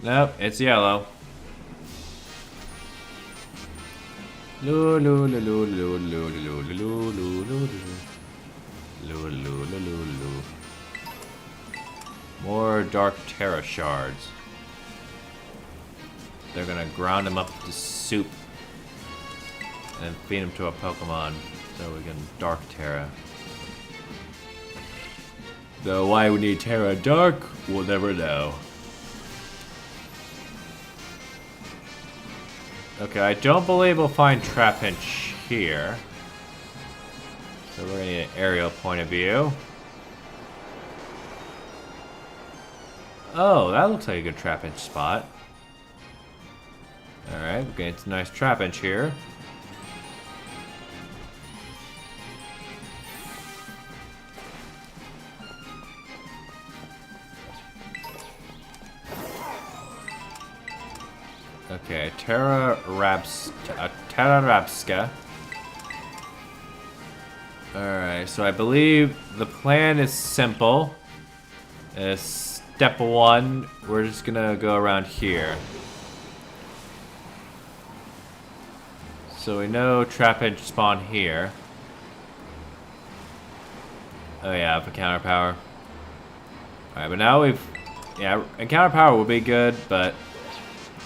Nope, it's yellow. More Dark Terra shards. they're gonna ground him up to soup and feed him to a Pokemon so we can Dark Terra. Though why we need Terra Dark, we'll never know. Okay, I don't believe we'll find Trapinch here. So we're gonna need an aerial point of view. Oh, that looks like a good Trapinch spot. Alright, we're getting some nice Trapinch here. Okay, Terra Rabska. Alright, so I believe the plan is simple. Step 1, we're just gonna go around here. So we know Trapinch spawn here. Oh yeah, I have a counter power. Alright, but now we've... Yeah, encounter power will be good, but...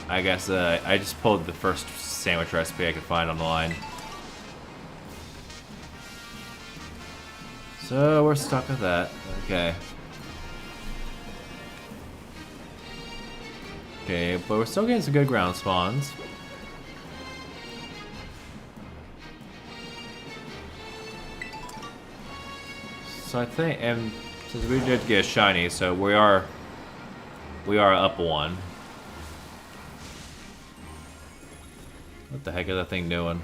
I guess I just pulled the first sandwich recipe I could find on the line. So we're stuck with that. Okay. Okay, but we're still getting some good ground spawns. So I think, and since we did get a shiny, so we are up 1. What the heck is that thing doing?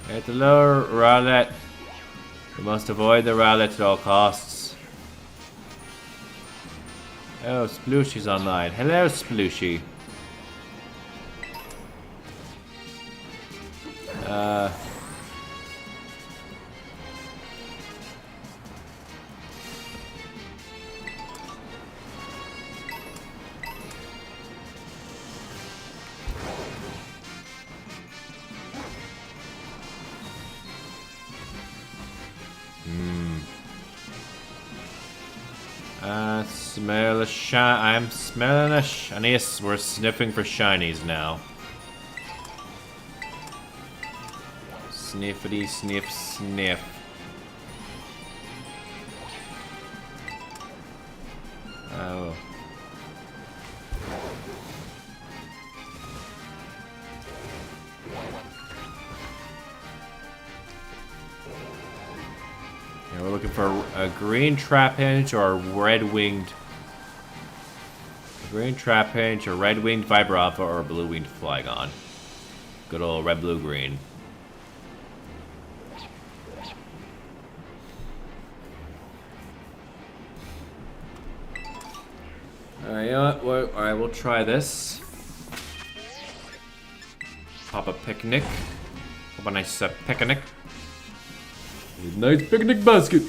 At the lower Rowlet. We must avoid the Rowlet at all costs. Oh, Splooshy's online. Hello, Splooshy. Smell a shine. I'm smelling a shiny. Yes, we're sniffing for shinies now. Sniffity sniff sniff. Oh. Yeah, we're looking for a green Trapinch or a red-winged... Green Trapinch, a red-winged Vibrava, or a blue-winged Flygon. Good old red, blue, green. Alright, you know what? Alright, we'll try this. Pop a picnic. Pop a nice picnic. Nice picnic basket.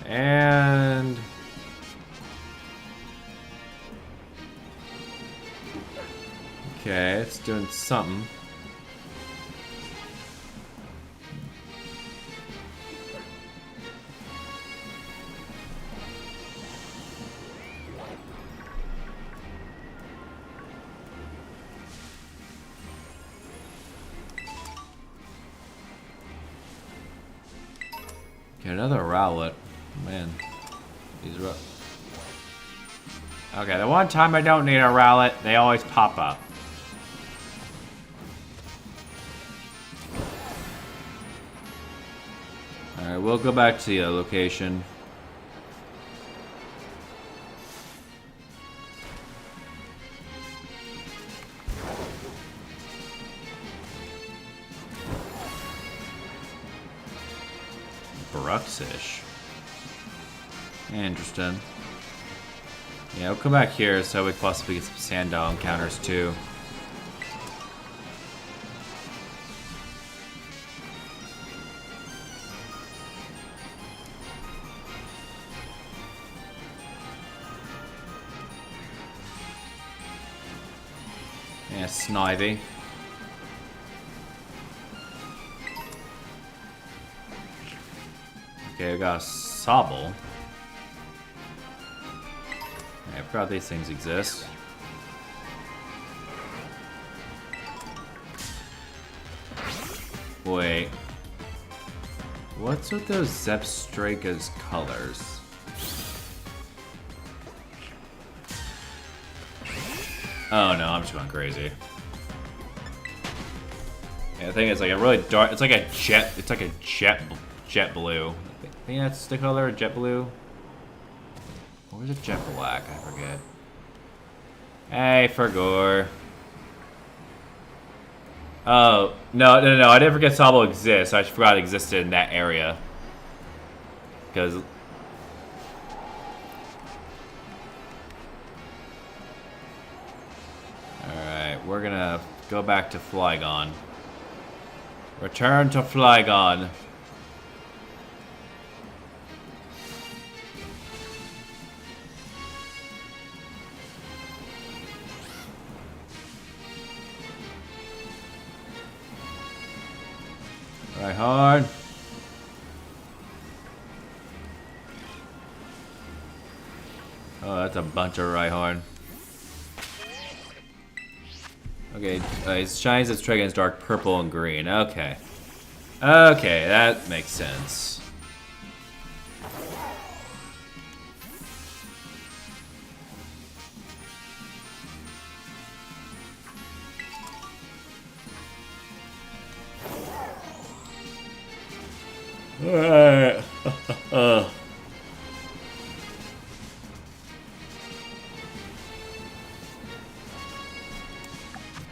And... Okay, it's doing something. Okay, another Rowlet. Man, these Okay, the one time I don't need a Rowlet, they always pop up. Alright, we'll go back to the location. Bruxish. Interesting. Yeah, we'll come back here so we possibly get some Sandal encounters too. Yeah, Snivy. Okay, we got a Sobble. I forgot these things exist. Wait. What's with those Zepstrika's colors? Oh no, I'm just going crazy. Yeah, the thing is, like a really dark. It's like a jet. It's like a jet blue. I think that's the color, jet blue. Or was it jet black? I forget. Hey, Fergor. Oh no! I didn't forget Sobble exists. I just forgot it existed in that area. Because. Alright, we're gonna go back to Flygon. Return to Flygon. Right hard. Oh, that's a bunch of Rhyhorn. Okay, it shines its Dragon's dark purple and green. Okay. Okay, that makes sense. Alright.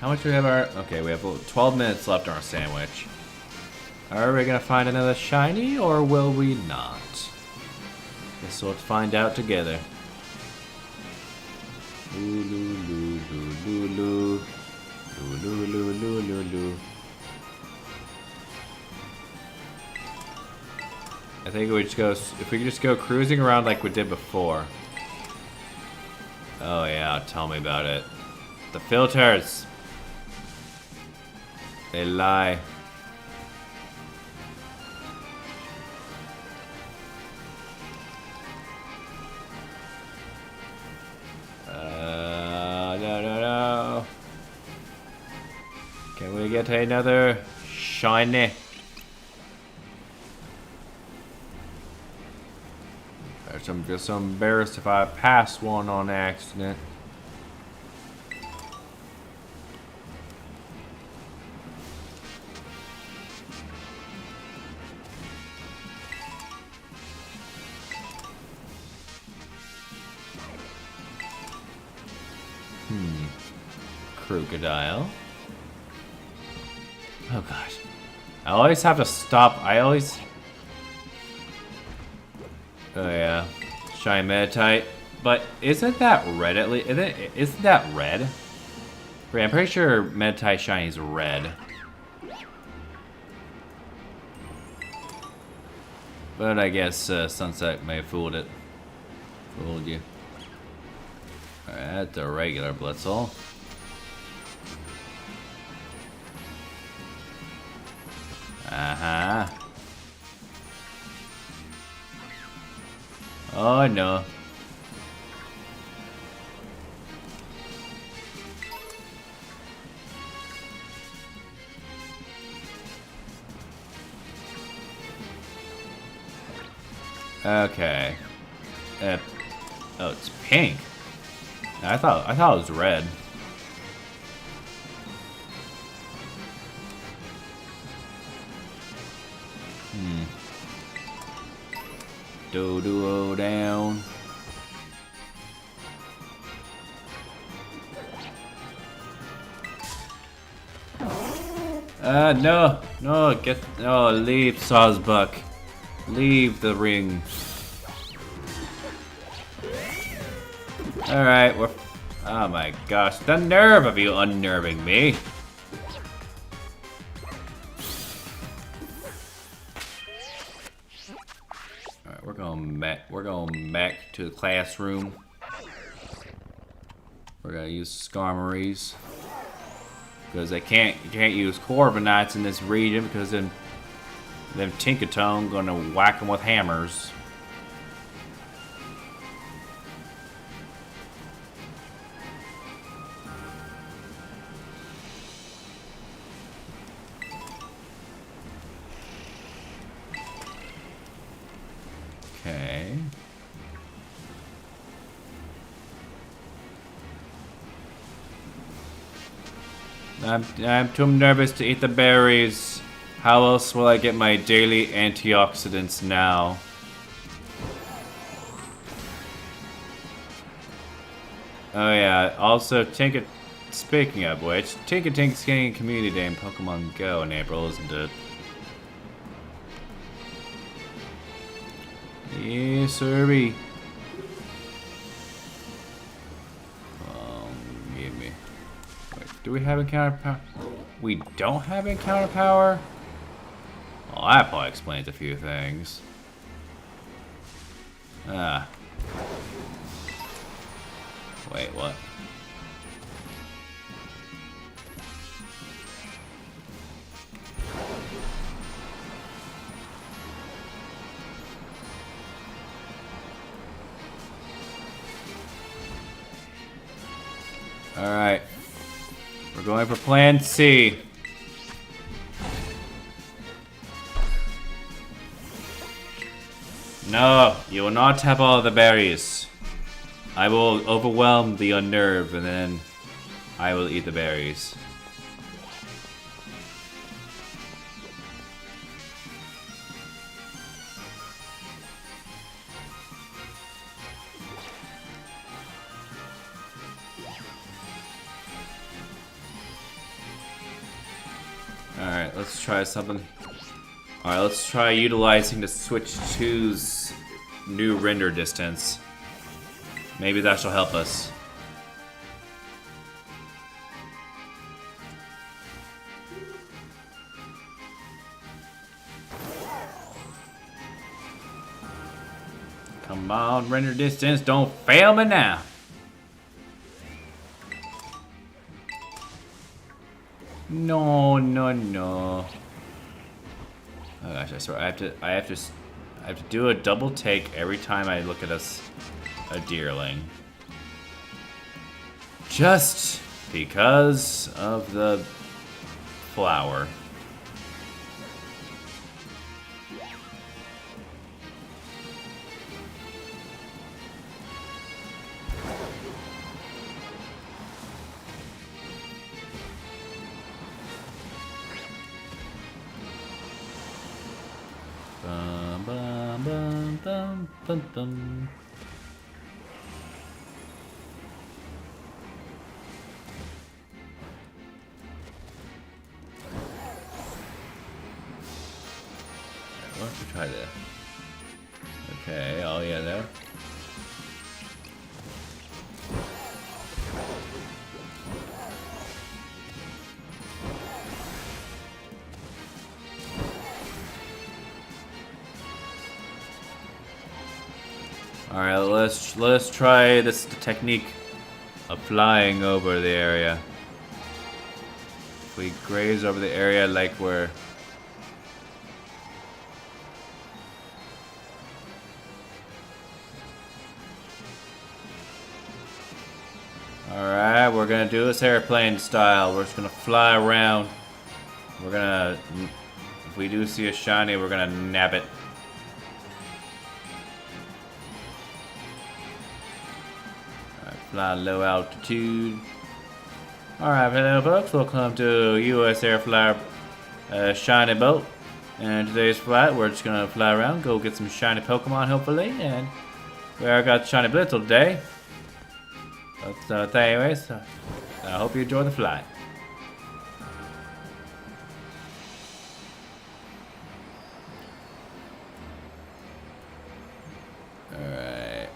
How much do we have our... Okay, we have 12 minutes left on our sandwich. Are we gonna find another shiny, or will we not? Guess we'll find out together. I think we just go... If we could just go cruising around like we did before. Oh yeah, tell me about it. The filters! They lie. No. Can we get another shiny? I'm just so embarrassed if I pass one on accident. Crocodile. Oh gosh. I always have to stop. Oh yeah. Shiny Meditite. But isn't that red at least? Isn't that red? Wait, I'm pretty sure Meditite Shiny is red. But I guess Sunset may have fooled it. Fooled you. Alright, that's a regular Blitzel. Uh-huh. Oh no. Okay. Oh, it's pink. I thought it was red. Do down. No, leave Sawsbuck. Leave the ring. Alright, oh my gosh, the nerve of you unnerving me. Alright, we're going back to the classroom. We're gonna use Skarmories. Because you can't use Corviknights in this region because then Them Tinkertone gonna whack them with hammers. Okay. I'm too nervous to eat the berries. How else will I get my daily antioxidants now? Oh yeah, also speaking of which, Tinkatink's getting a community day in Pokemon Go in April, isn't it? Yes, sirree. Give me. Wait, do we have encounter power? We don't have encounter power? Well, that probably explains a few things. Ah. Wait, what? Alright. We're going for plan C. No, you will not have all the berries. I will overwhelm the unnerved and then I will eat the berries. Alright, let's try something. Alright, let's try utilizing the Switch 2's new render distance. Maybe that shall help us. Come on, render distance, don't fail me now. No, no, no. Oh gosh, I swear I have to do a double take every time I look at a deerling. Just because of the flower. Bum, bum, bum, bum, bum, bum. Why don't we try this? Okay, oh yeah, there. All right, let's try this technique of flying over the area. If we graze over the area like we're Alright, we're gonna do this airplane style. We're just gonna fly around. We're gonna, if we do see a shiny, we're gonna nab it. Alright, fly low altitude. Alright, hello folks, welcome to US Air Flyer Shiny Boat. And today's flight, we're just gonna fly around, go get some shiny Pokemon hopefully, and we already got Shiny Blitzel today. So anyways, I hope you enjoy the flight. Alright.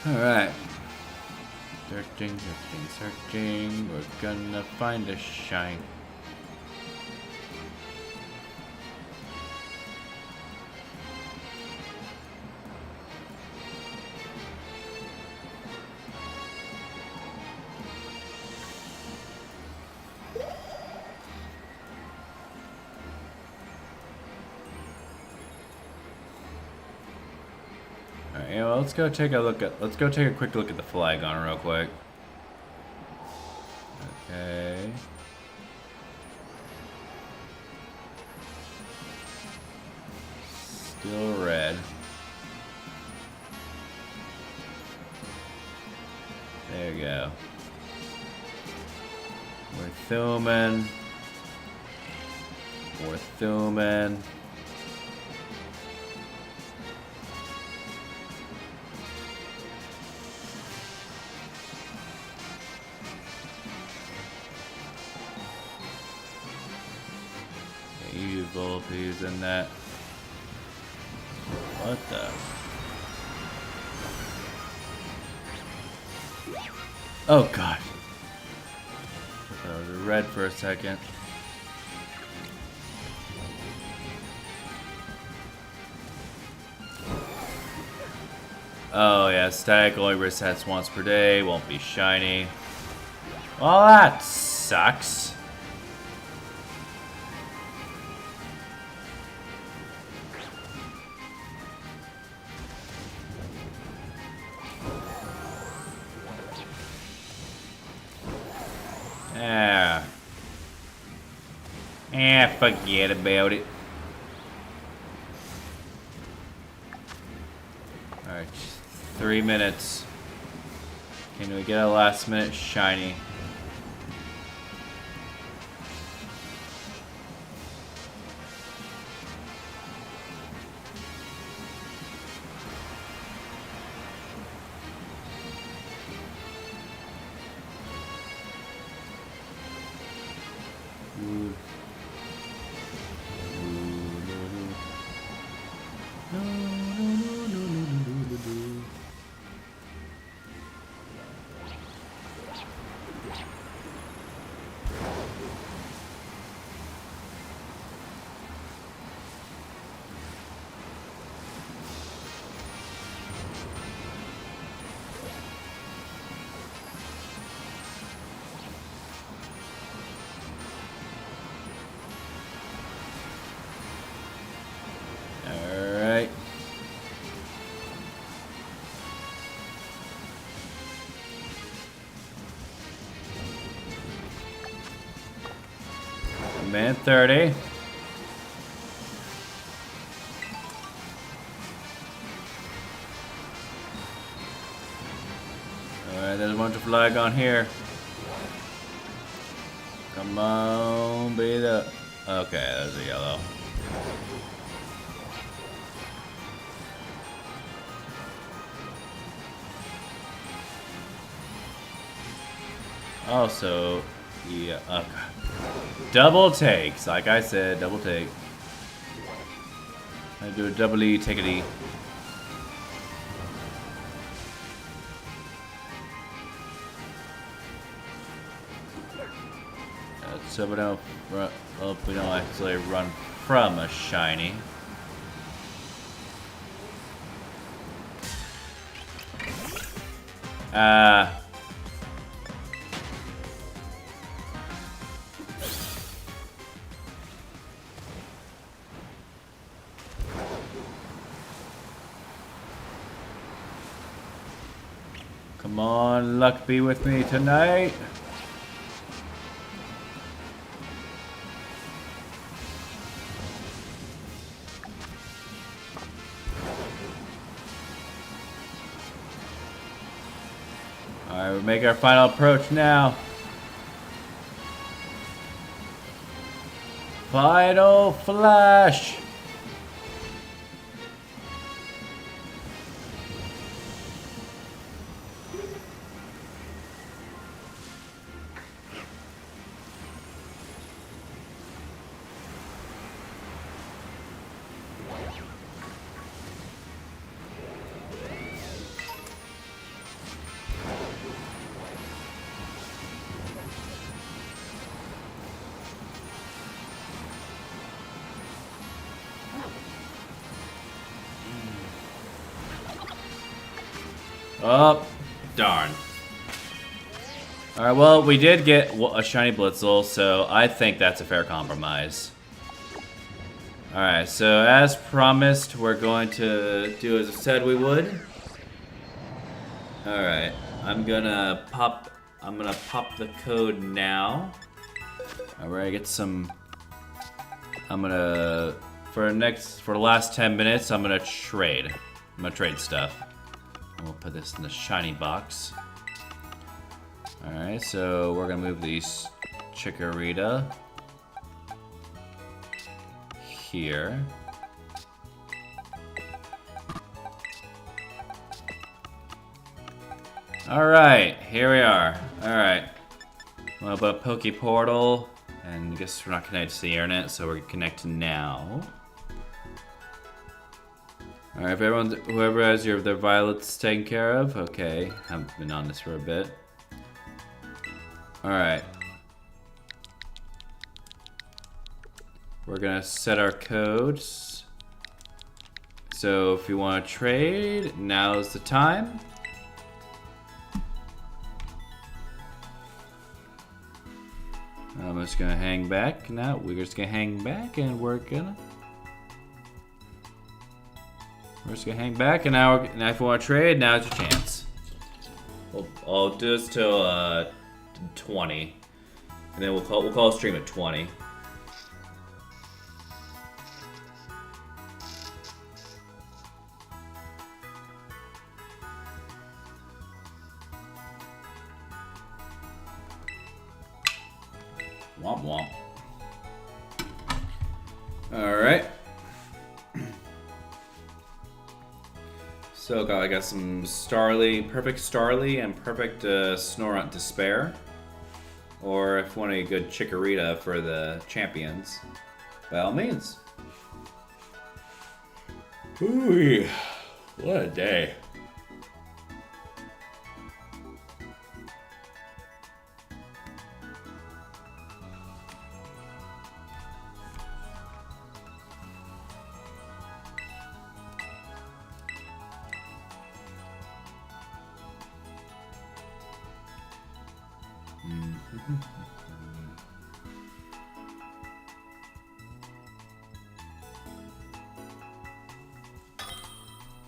Alright. Searching, searching, searching. We're gonna find a shine. Yeah, well, let's go take a quick look at the Flygon real quick. Okay. Still red. There you go. We're thumbing. We're thumbing. You Volpe's in that. What the? Oh god. That was red for a second. Oh yeah, static only resets once per day, won't be shiny. Well, that sucks. Forget about it. Alright, 3 minutes. Can we get a last minute shiny? Alright. Minute 30. Alright, there's a bunch of flag on here. Come on, be the... Okay, there's a yellow. Also, yeah, okay. Double takes, like I said, double take. I do a double E, take it E. So we don't actually run from a shiny. Come on, luck be with me tonight. Alright, we make our final approach now. Final flash! Oh, darn. Alright, well, we did get a shiny Blitzel, so I think that's a fair compromise. Alright, so as promised, we're going to do as I said we would. Alright, I'm gonna pop the code now. Alright, get some. For the last 10 minutes, I'm gonna trade. I'm gonna trade stuff. And we'll put this in the shiny box. Alright, so we're gonna move these Chikorita here. Alright, here we are. Alright. Well, but Poke Portal, and I guess we're not connected to the internet, so we're connected now. Alright, whoever has their violets taken care of, okay. Haven't been on this for a bit. Alright. We're gonna set our codes. So if you want to trade, now's the time. I'm just gonna hang back now. We're just gonna hang back and we're just gonna hang back, and now if you want to trade, now's your chance. I'll do this till 20, and then we'll call a stream at 20. Womp womp. Alright. So I got some perfect Starly and perfect Snorunt to spare. Or if you want a good Chikorita for the champions, by all means. Ooh, what a day.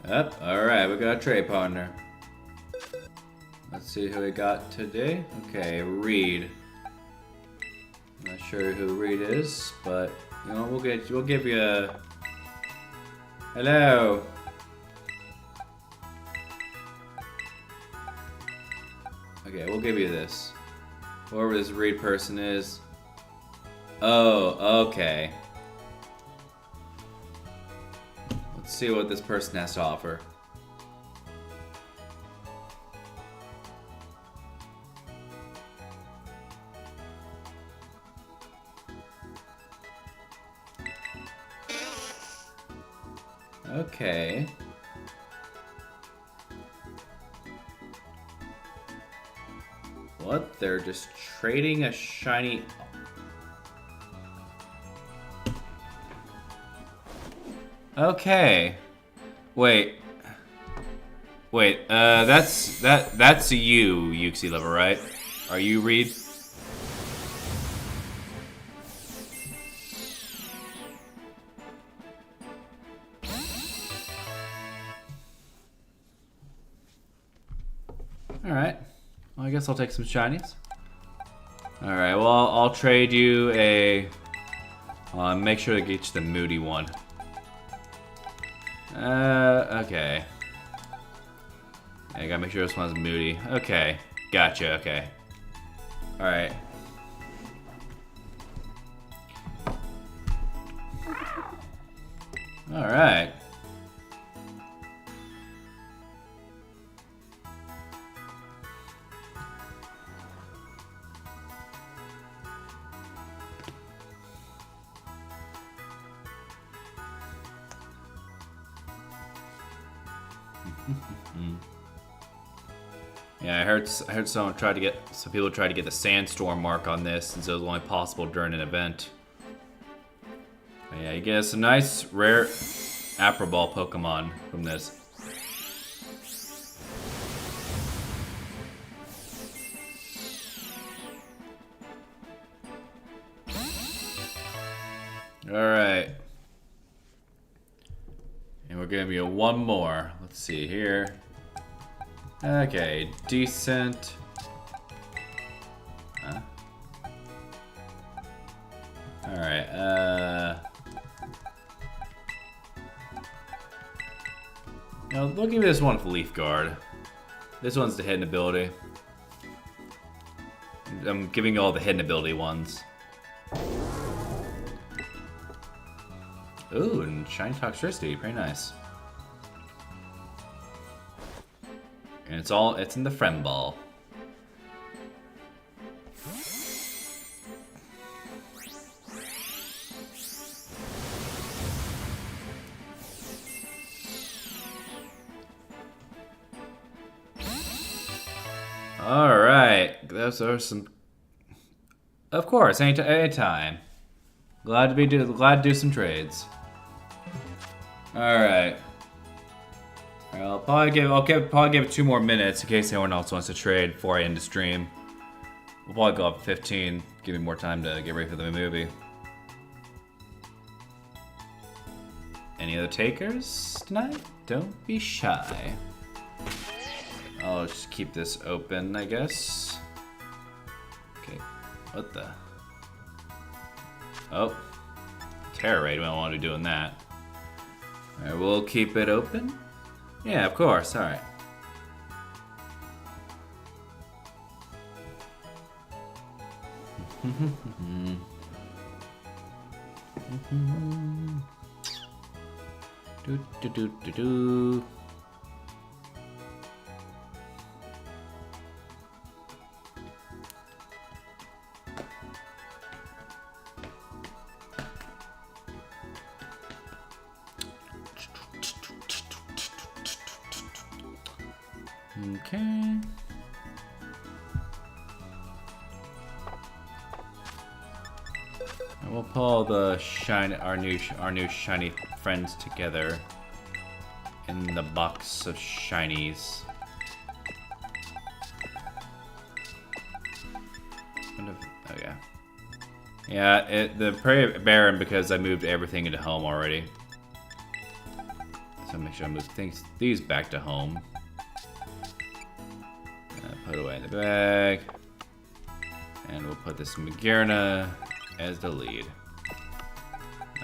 Yep, alright, we got a trade partner. Let's see who we got today. Okay, Reed. I'm not sure who Reed is, but you know, we'll give you a hello. Okay, we'll give you this. Whoever this Reed person is. Oh, okay. Let's see what this person has to offer. Okay. What? They're just trading a shiny... Okay. Wait, that's you, Yuxi Lover, right? Are you Reed? Alright. Well, I guess I'll take some shinies. Alright, well, I'll trade you a... make sure to get you the moody one. Okay. I gotta make sure this one's moody. Okay, gotcha, okay. Alright. Alright. Yeah, I heard some people tried to get the sandstorm mark on this since it was only possible during an event. But yeah, you get some nice rare Afro Ball Pokemon from this. Alright. And we're gonna be a one more. Let's see here. Okay, decent. Huh? Alright, no, we'll give this one with Leaf Guard. This one's the hidden ability. I'm giving you all the hidden ability ones. Ooh, and shiny toxicity, pretty nice. And it's in the friend ball. All right, those are some. Of course, anytime. Glad to do some trades. All right. I'll probably give it 2 more minutes in case anyone else wants to trade before I end the stream. We'll probably go up 15, give me more time to get ready for the movie. Any other takers tonight? Don't be shy. I'll just keep this open, I guess. Okay, what the? Oh, Terror Raid, we don't want to be doing that. Alright, we'll keep it open. Yeah, of course, alright. Do do do do do. Okay. And we'll pull the our new shiny friends together in the box of shinies. Oh yeah. Yeah, the Prairie Baron, because I moved everything into home already. So make sure I move these back to home. Put it away in the bag. And we'll put this Magearna as the lead.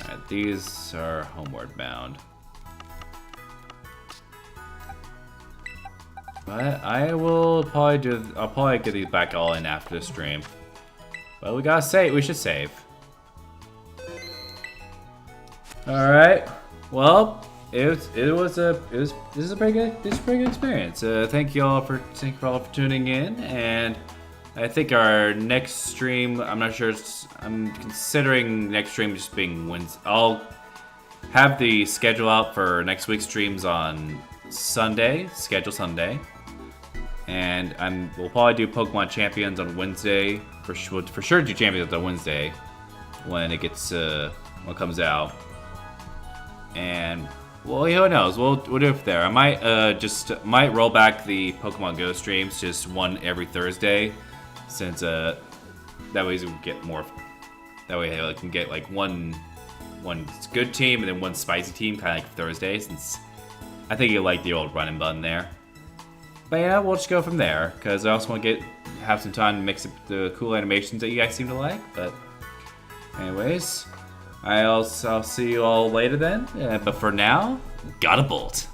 Alright, these are homeward bound. But I'll probably get these back all in after the stream. But we should save. Alright. Well, this is a pretty good experience. Thank you all for tuning in, and I think our next stream, I'm not sure, I'm considering next stream just being Wednesday. I'll have the schedule out for next week's streams on Sunday, and we'll probably do Pokemon Champions on Wednesday. For sure do Champions on Wednesday when it comes out. And well, who knows? We'll do it there. I might roll back the Pokemon Go streams, just one every Thursday, since that way we can get more. That way I can get like one good team and then one spicy team, kind of like Thursday, since I think you like the old running button there. But yeah, we'll just go from there, because I also want to have some time to mix up the cool animations that you guys seem to like. But anyways, I'll see you all later then. But for now, gotta bolt.